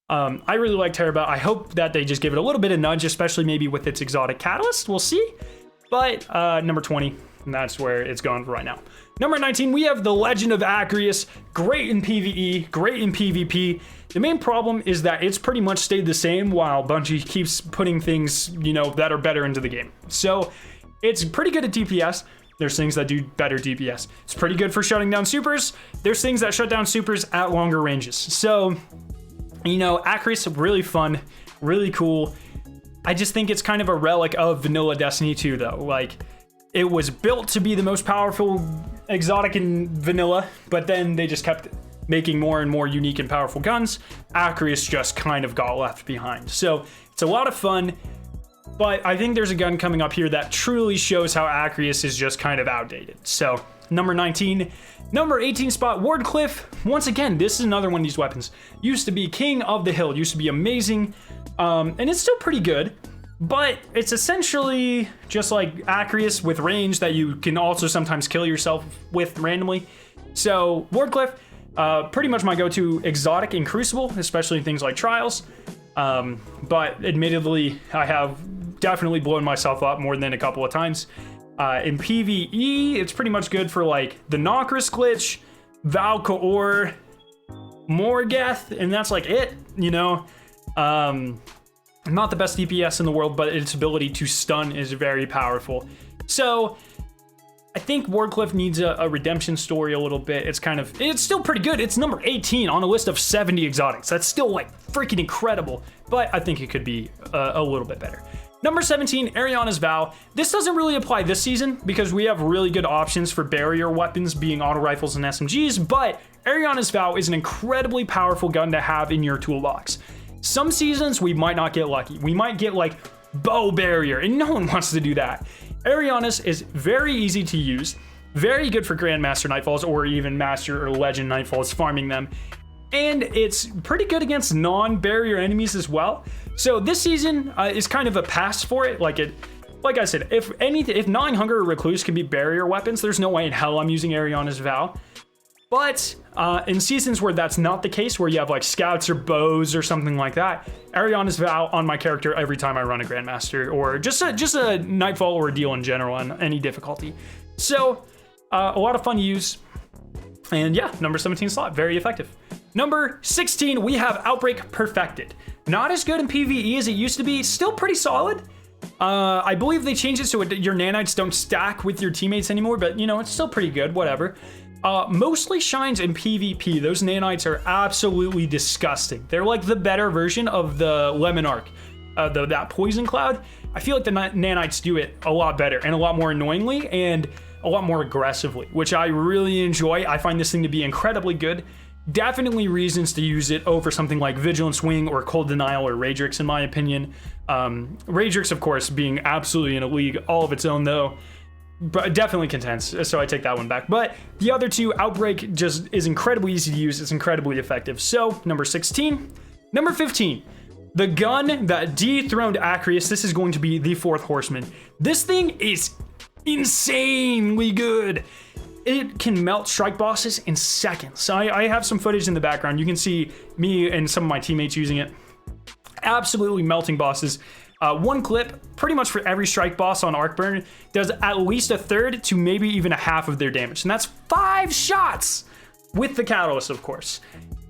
I really like Teraba. I hope that they just give it a little bit of nudge, especially maybe with its exotic catalyst. We'll see. But number 20, and that's where it's going for right now. Number 19, we have the Legend of Acreus. Great in PvE, great in PvP. The main problem is that it's pretty much stayed the same while Bungie keeps putting things, you know, that are better into the game. So it's pretty good at DPS. There's things that do better DPS. It's pretty good for shutting down supers. There's things that shut down supers at longer ranges. So, you know, Acreus, really fun, really cool. I just think it's kind of a relic of vanilla Destiny 2, though. Like, it was built to be the most powerful exotic in vanilla, but then they just kept making more and more unique and powerful guns. Acreus just kind of got left behind. So it's a lot of fun, but I think there's a gun coming up here that truly shows how Acreus is just kind of outdated. So number 19, number 18 spot, Wardcliff. Once again, this is another one of these weapons. Used to be king of the hill, used to be amazing, and it's still pretty good. But it's essentially just like Acreus with range that you can also sometimes kill yourself with randomly. So Wardcliff, pretty much my go-to exotic in Crucible, especially things like Trials. But admittedly, I have definitely blown myself up more than a couple of times. In PvE, it's pretty much good for like the Nokris glitch, Valkaor, Morgeth, and that's like it, you know. Not the best DPS in the world, but its ability to stun is very powerful. So I think Wardcliff needs a redemption story a little bit. It's still pretty good. It's number 18 on a list of 70 exotics. That's still like freaking incredible, but I think it could be a little bit better. Number 17, Ariana's Vow. This doesn't really apply this season because we have really good options for barrier weapons being auto rifles and SMGs, but Ariana's Vow is an incredibly powerful gun to have in your toolbox. Some seasons we might not get lucky. We might get like bow barrier, and no one wants to do that. Ariana's is very easy to use, very good for Grandmaster Nightfalls or even Master or Legend Nightfalls, farming them. And it's pretty good against non-barrier enemies as well. So this season is kind of a pass for it. Like I said, if Gnawing Hunger or Recluse can be barrier weapons, there's no way in hell I'm using Ariana's Vow. But in seasons where that's not the case, where you have like scouts or bows or something like that, Ariana's Vow on my character every time I run a Grandmaster, or just a Nightfall or a deal in general on any difficulty. So a lot of fun to use. And yeah, number 17 slot, very effective. Number 16, we have Outbreak Perfected. Not as good in PvE as it used to be, still pretty solid. I believe they changed it so your nanites don't stack with your teammates anymore, but you know, it's still pretty good, whatever. Mostly shines in PvP. Those nanites are absolutely disgusting. They're like the better version of the Lemon Arc, that poison cloud. I feel like the nanites do it a lot better and a lot more annoyingly and a lot more aggressively, which I really enjoy. I find this thing to be incredibly good. Definitely reasons to use it over something like Vigilance Wing or Cold Denial or Raydrix, in my opinion. Raydrix, of course, being absolutely in a league all of its own, though. But definitely contends, so I take that one back. But the other two, Outbreak just is incredibly easy to use. It's incredibly effective. So, number 16. Number 15. The gun that dethroned Acrius, this is going to be the fourth horseman. This thing is insanely good. It can melt strike bosses in seconds. So I have some footage in the background. You can see me and some of my teammates using it. Absolutely melting bosses. One clip, pretty much for every strike boss on Arcburn, does at least a third to maybe even a half of their damage. And that's 5 shots with the catalyst, of course.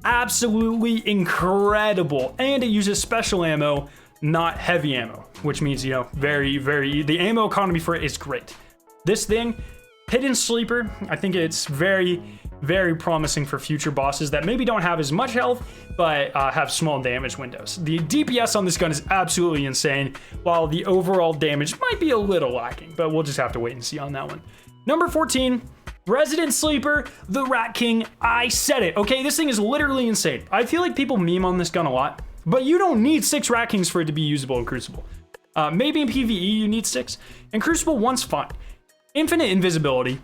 Absolutely incredible. And it uses special ammo, not heavy ammo, which means, you know, the ammo economy for it is great. This thing, hidden sleeper, I think it's very promising for future bosses that maybe don't have as much health, but have small damage windows. The DPS on this gun is absolutely insane, while the overall damage might be a little lacking, but we'll just have to wait and see on that one. Number 14, Resident Sleeper, the Rat King. I said it, okay? This thing is literally insane. I feel like people meme on this gun a lot, but you don't need 6 Rat Kings for it to be usable in Crucible. Maybe in PvE you need 6. In Crucible, 1's fine. Infinite invisibility,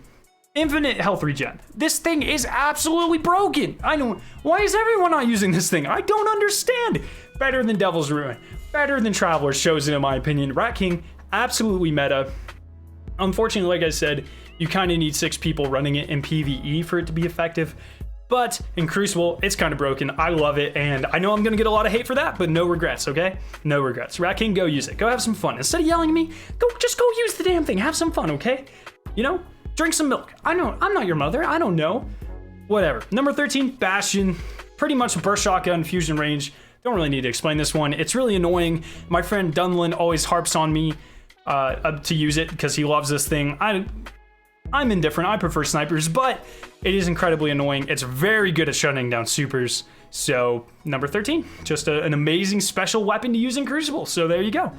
infinite health regen. This thing is absolutely broken. I know. Why is everyone not using this thing? I don't understand. Better than Devil's Ruin. Better than Traveler's Chosen, in my opinion. Rat King, absolutely meta. Unfortunately, like I said, you kind of need 6 people running it in PvE for it to be effective. But in Crucible, it's kind of broken. I love it, and I know I'm going to get a lot of hate for that, but no regrets, okay? No regrets. Rat King, go use it. Go have some fun. Instead of yelling at me, just go use the damn thing. Have some fun, okay? You know? Drink some milk. I know, I'm not your mother. I don't know. Whatever. Number 13, Bastion. Pretty much burst shotgun, fusion range. Don't really need to explain this one. It's really annoying. My friend Dunlin always harps on me to use it because he loves this thing. I'm indifferent. I prefer snipers, but it is incredibly annoying. It's very good at shutting down supers. So number 13, just an amazing special weapon to use in Crucible. So there you go.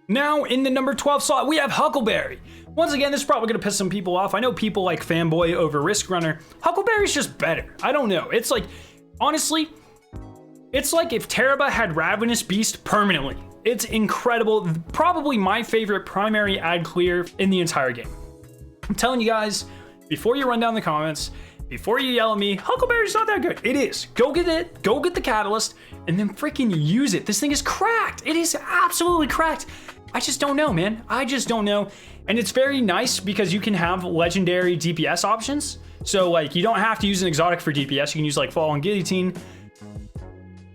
Now in the number 12 slot, we have Huckleberry. Once again, this is probably gonna piss some people off. I know people like Fanboy over Risk Runner. Huckleberry's just better. I don't know. It's like, honestly, it's like if Teraba had Ravenous Beast permanently. It's incredible. Probably my favorite primary ad clear in the entire game. I'm telling you guys, before you run down the comments, before you yell at me, Huckleberry's not that good. It is. Go get it, go get the catalyst, and then freaking use it. This thing is cracked. It is absolutely cracked. I just don't know, man. I just don't know. And it's very nice because you can have legendary DPS options. So like, you don't have to use an exotic for DPS. You can use like Fall and Guillotine.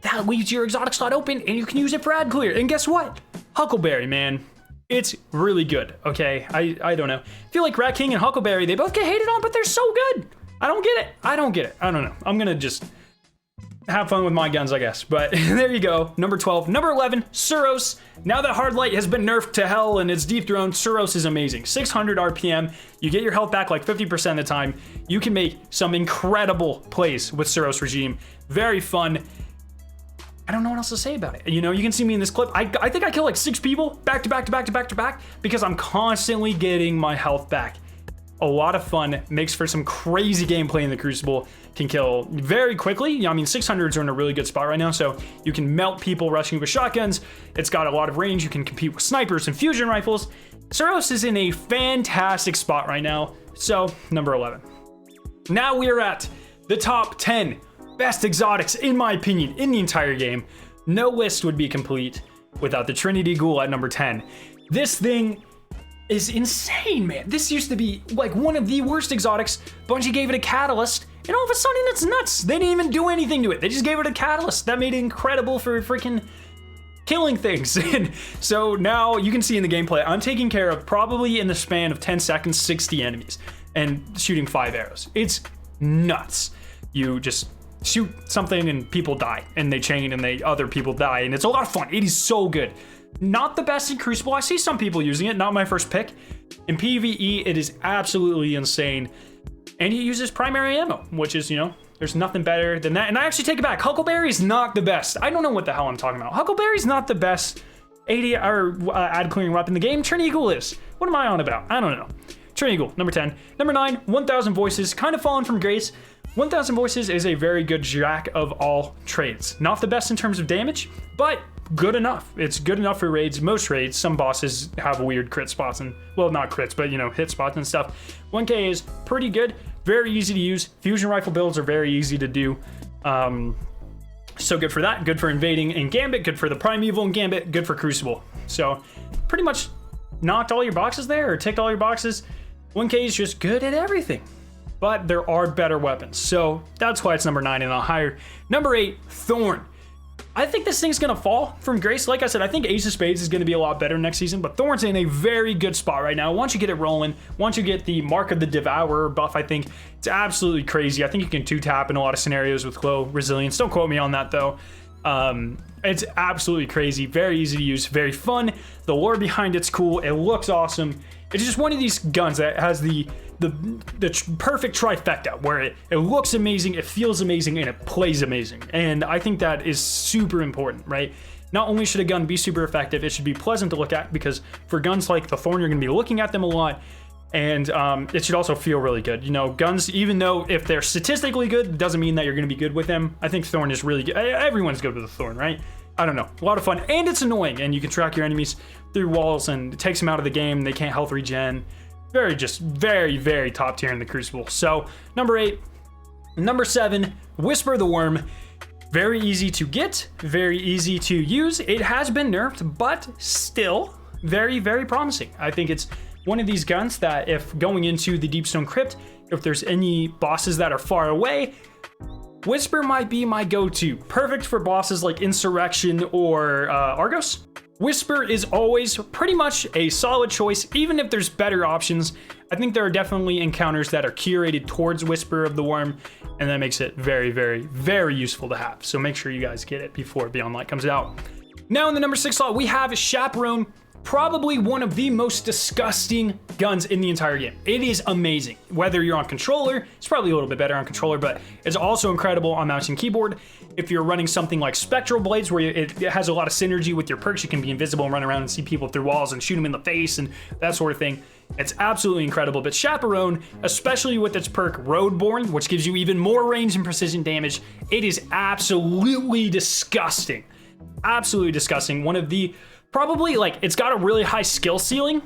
That leaves your exotic slot open and you can use it for ad clear. And guess what? Huckleberry, man. It's really good, okay? I don't know. I feel like Rat King and Huckleberry, they both get hated on, but they're so good. I don't get it. I don't get it. I don't know. I'm gonna just have fun with my guns, I guess. But there you go. Number 12. Number 11, Suros. Now that Hard Light has been nerfed to hell and it's dethroned, Suros is amazing. 600 RPM. You get your health back like 50% of the time. You can make some incredible plays with Suros Regime. Very fun. I don't know what else to say about it. You know, you can see me in this clip. I think I killed like 6 people back to back to back to back to back because I'm constantly getting my health back. A lot of fun, makes for some crazy gameplay in the Crucible. Can kill very quickly. I mean, 600s are in a really good spot right now, so you can melt people rushing with shotguns. It's got a lot of range. You can compete with snipers and fusion rifles. Suros is in a fantastic spot right now. So, number 11. Now we are at the top 10 best exotics, in my opinion, in the entire game. No list would be complete without the Trinity Ghoul at number 10. This thing is insane, man. This used to be like one of the worst exotics. Bungie gave it a catalyst, and all of a sudden it's nuts. They didn't even do anything to it. They just gave it a catalyst. That made it incredible for freaking killing things. And so now you can see in the gameplay, I'm taking care of probably in the span of 10 seconds, 60 enemies and shooting 5 arrows. It's nuts. You just shoot something and people die and they chain and other people die, and it's a lot of fun. It is so good. Not the best in Crucible. I see some people using it, not my first pick. In PvE, it is absolutely insane. And he uses primary ammo, which is, you know, there's nothing better than that. And I actually take it back. Huckleberry is not the best. I don't know what the hell I'm talking about. Huckleberry is not the best ad clearing weapon in the game. Trinity Ghoul is. What am I on about? I don't know. Trinity Ghoul, number 10. Number 9, 1000 Voices, kind of fallen from grace. 1000 Voices is a very good jack of all trades. Not the best in terms of damage, but good enough. It's good enough for raids. Most raids, some bosses have weird crit spots and, well, not crits, but, you know, hit spots and stuff. 1K is pretty good, very easy to use. Fusion rifle builds are very easy to do. So good for that, good for invading and Gambit, good for the Primeval and Gambit, good for Crucible. So pretty much knocked all your boxes there, or ticked all your boxes. 1K is just good at everything. But there are better weapons. So that's why it's number 9 and not higher. Number 8, Thorn. I think this thing's gonna fall from grace. Like I said, I think Ace of Spades is gonna be a lot better next season, but Thorn's in a very good spot right now. Once you get it rolling, once you get the Mark of the Devourer buff, I think it's absolutely crazy. I think you can 2-tap in a lot of scenarios with low resilience. Don't quote me on that though. It's absolutely crazy, very easy to use, very fun. The lore behind it's cool, it looks awesome. It's just one of these guns that has the perfect trifecta, where it looks amazing, it feels amazing, and it plays amazing. And I think that is super important, right? Not only should a gun be super effective, it should be pleasant to look at, because for guns like the Thorn, you're going to be looking at them a lot, and it should also feel really good. You know, guns, even though if they're statistically good, doesn't mean that you're going to be good with them. I think Thorn is really good. Everyone's good with a Thorn, right? I don't know, a lot of fun, and it's annoying, and you can track your enemies through walls, and it takes them out of the game. They can't health regen. Very, very top tier in the Crucible. So number 8. Number 7, Whisper the Worm. Very easy to get, very easy to use. It has been nerfed, but still very, very promising. I think it's one of these guns that if going into the Deepstone Crypt, if there's any bosses that are far away, Whisper might be my go-to. Perfect for bosses like Insurrection or Argos. Whisper is always pretty much a solid choice, even if there's better options. I think there are definitely encounters that are curated towards Whisper of the Worm, and that makes it very, very, very useful to have. So make sure you guys get it before Beyond Light comes out. Now in the number 6 slot, we have Chaperone. Probably one of the most disgusting guns in the entire game. It is amazing. Whether you're on controller, it's probably a little bit better on controller, but it's also incredible on mouse and keyboard. If you're running something like Spectral Blades, where it has a lot of synergy with your perks, you can be invisible and run around and see people through walls and shoot them in the face and that sort of thing. It's absolutely incredible. But Chaperone, especially with its perk Roadborne, which gives you even more range and precision damage, it is absolutely disgusting. Absolutely disgusting. One of the probably, like, it's got a really high skill ceiling,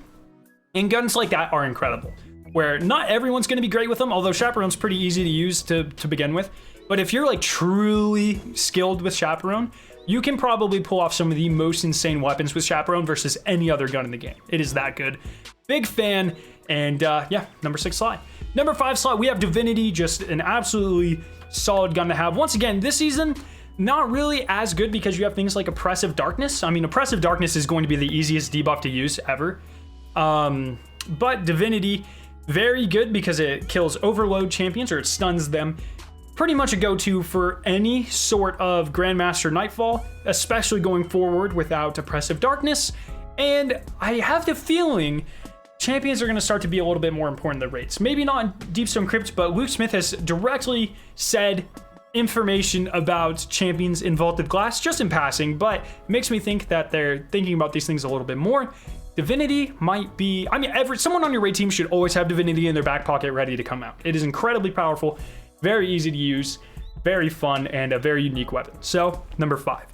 and guns like that are incredible, where not everyone's going to be great with them, although Chaperone's pretty easy to use to begin with. But if you're like truly skilled with Chaperone, you can probably pull off some of the most insane weapons with Chaperone versus any other gun in the game. It is that good. Big fan. And yeah, number 6 slot. Number 5 slot, we have Divinity, just an absolutely solid gun to have. Once again, this season, not really as good because you have things like Oppressive Darkness. I mean, Oppressive Darkness is going to be the easiest debuff to use ever. But Divinity, very good because it kills overload champions, or it stuns them. Pretty much a go-to for any sort of Grandmaster Nightfall, especially going forward without Oppressive Darkness. And I have the feeling champions are going to start to be a little bit more important than rates. Maybe not in Deepstone Crypt, but Luke Smith has directly said information about champions in Vaulted Glass, just in passing, but makes me think that they're thinking about these things a little bit more. Divinity might be, I mean, someone on your raid team should always have Divinity in their back pocket ready to come out. It is incredibly powerful, very easy to use, very fun, and a very unique weapon. So, number 5.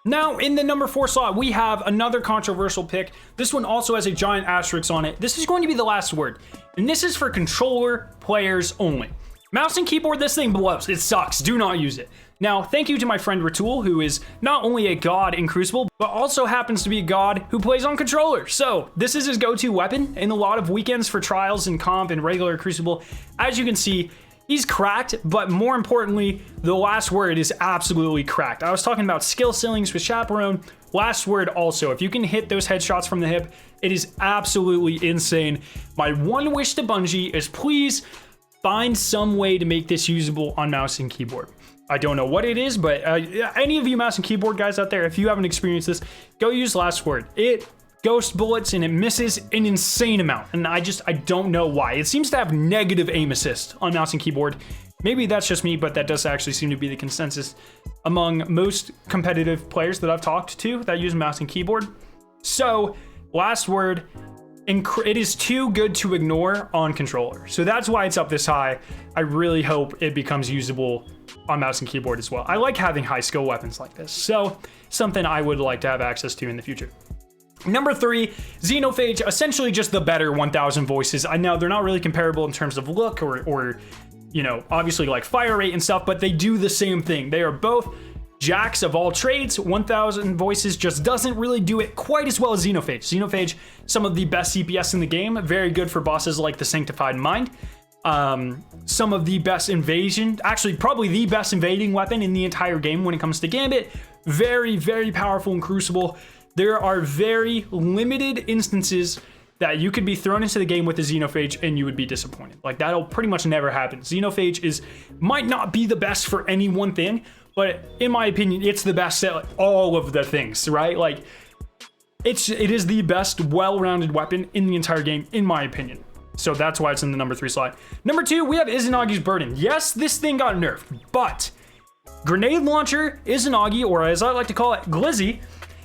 Now, in the number 4 slot, we have another controversial pick. This one also has a giant asterisk on it. This is going to be the last word, and this is for controller players only. Mouse and keyboard, this thing blows. It sucks. Do not use it. Now, thank you to my friend Ratul, who is not only a god in Crucible, but also happens to be a god who plays on controller. So, this is his go-to weapon in a lot of weekends for trials and comp and regular Crucible. As you can see, he's cracked, but more importantly, the last word is absolutely cracked. I was talking about skill ceilings with Chaperone. Last word also, if you can hit those headshots from the hip, it is absolutely insane. My one wish to Bungie is please find some way to make this usable on mouse and keyboard. I don't know what it is, but any of you mouse and keyboard guys out there, if you haven't experienced this, go use last word. It ghost bullets and it misses an insane amount, and I don't know why. It seems to have negative aim assist on mouse and keyboard. Maybe that's just me, but that does actually seem to be the consensus among most competitive players that I've talked to that use mouse and keyboard. So, last word, it is too good to ignore on controller. So that's why it's up this high. I really hope it becomes usable on mouse and keyboard as well. I like having high skill weapons like this. So something I would like to have access to in the future. Number 3, Xenophage, essentially just the better 1000 voices. I know they're not really comparable in terms of look or you know, obviously like fire rate and stuff, but they do the same thing. They are both Jacks of all trades, 1000 voices just doesn't really do it quite as well as Xenophage. Xenophage, some of the best CPS in the game, very good for bosses like the Sanctified Mind. Some of the best invasion, actually probably the best invading weapon in the entire game when it comes to Gambit. Very, very powerful in Crucible. There are very limited instances that you could be thrown into the game with a Xenophage and you would be disappointed. Like, that'll pretty much never happen. Xenophage might not be the best for any one thing, but in my opinion, it's the best at all of the things, right? Like, it is the best well-rounded weapon in the entire game, in my opinion. So that's why it's in the number 3 slot. Number 2, we have Izanagi's Burden. Yes, this thing got nerfed, but Grenade Launcher Izanagi, or as I like to call it, Glizzy,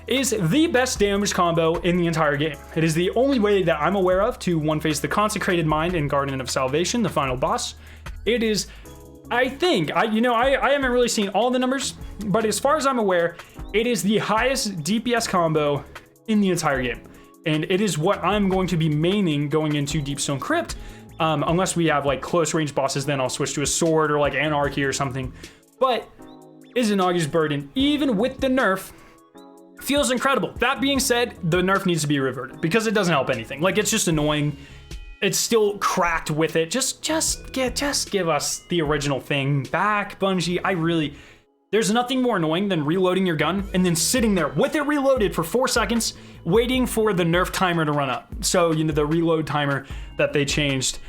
is the best damage combo in the entire game. It is the only way that I'm aware of to one-face the Consecrated Mind in Garden of Salvation, the final boss. It is, I think, I haven't really seen all the numbers, but as far as I'm aware, it is the highest DPS combo in the entire game. And it is what I'm going to be maining going into Deepstone Crypt. Unless we have like close range bosses, then I'll switch to a sword or like Anarchy or something. But Izanagi's Burden, even with the nerf, feels incredible. That being said, the nerf needs to be reverted because it doesn't help anything. Like, it's just annoying. It's still cracked with it. Just give us the original thing back, Bungie. There's nothing more annoying than reloading your gun and then sitting there with it reloaded for 4 seconds, waiting for the nerf timer to run up. So, the reload timer that they changed,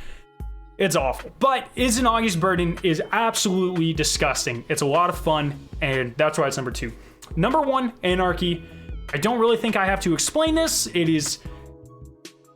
it's awful. But Izanagi's Burden is absolutely disgusting. It's a lot of fun, and that's why it's number 2. Number 1, Anarchy. I don't really think I have to explain this. It is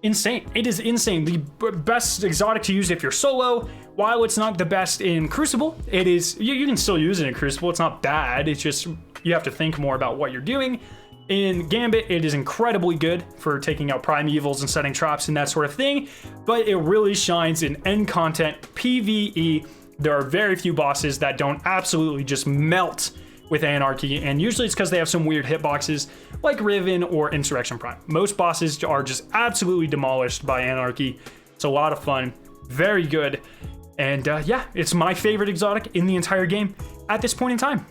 insane. It is insane. The best exotic to use if you're solo. While it's not the best in Crucible, it is, you can still use it in Crucible. It's not bad. It's just, you have to think more about what you're doing. In Gambit, it is incredibly good for taking out primevals and setting traps and that sort of thing, but it really shines in end content, PvE. There are very few bosses that don't absolutely just melt with Anarchy, and usually it's because they have some weird hitboxes like Riven or Insurrection Prime. Most bosses are just absolutely demolished by Anarchy. It's a lot of fun, very good, and yeah, it's my favorite exotic in the entire game at this point in time.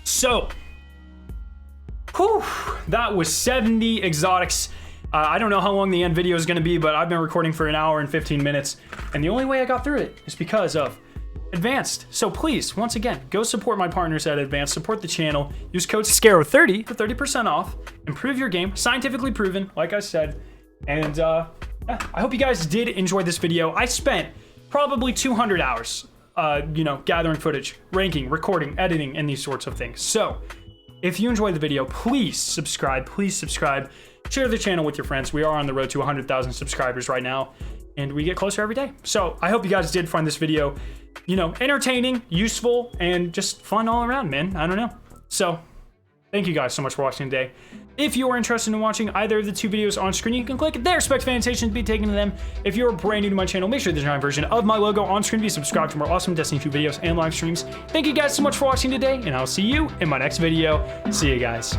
So, whew, that was 70 exotics. I don't know how long the end video is going to be, but I've been recording for 1 hour and 15 minutes, and the only way I got through it is because of Advanced. So please, once again, go support my partners at Advanced, support the channel, use code SCARO30 for 30% off, improve your game, scientifically proven, like I said, and yeah, I hope you guys did enjoy this video. I spent probably 200 hours, gathering footage, ranking, recording, editing, and these sorts of things. So if you enjoyed the video, please subscribe, share the channel with your friends. We are on the road to 100,000 subscribers right now, and we get closer every day. So I hope you guys did find this video, entertaining, useful, and just fun all around, man. I don't know. So thank you guys so much for watching today. If you are interested in watching either of the 2 videos on screen, you can click there, Specs Fantation, to be taken to them. If you're brand new to my channel, make sure there's a giant version of my logo on screen to be subscribed to more awesome Destiny 2 videos and live streams. Thank you guys so much for watching today, and I'll see you in my next video. See you guys.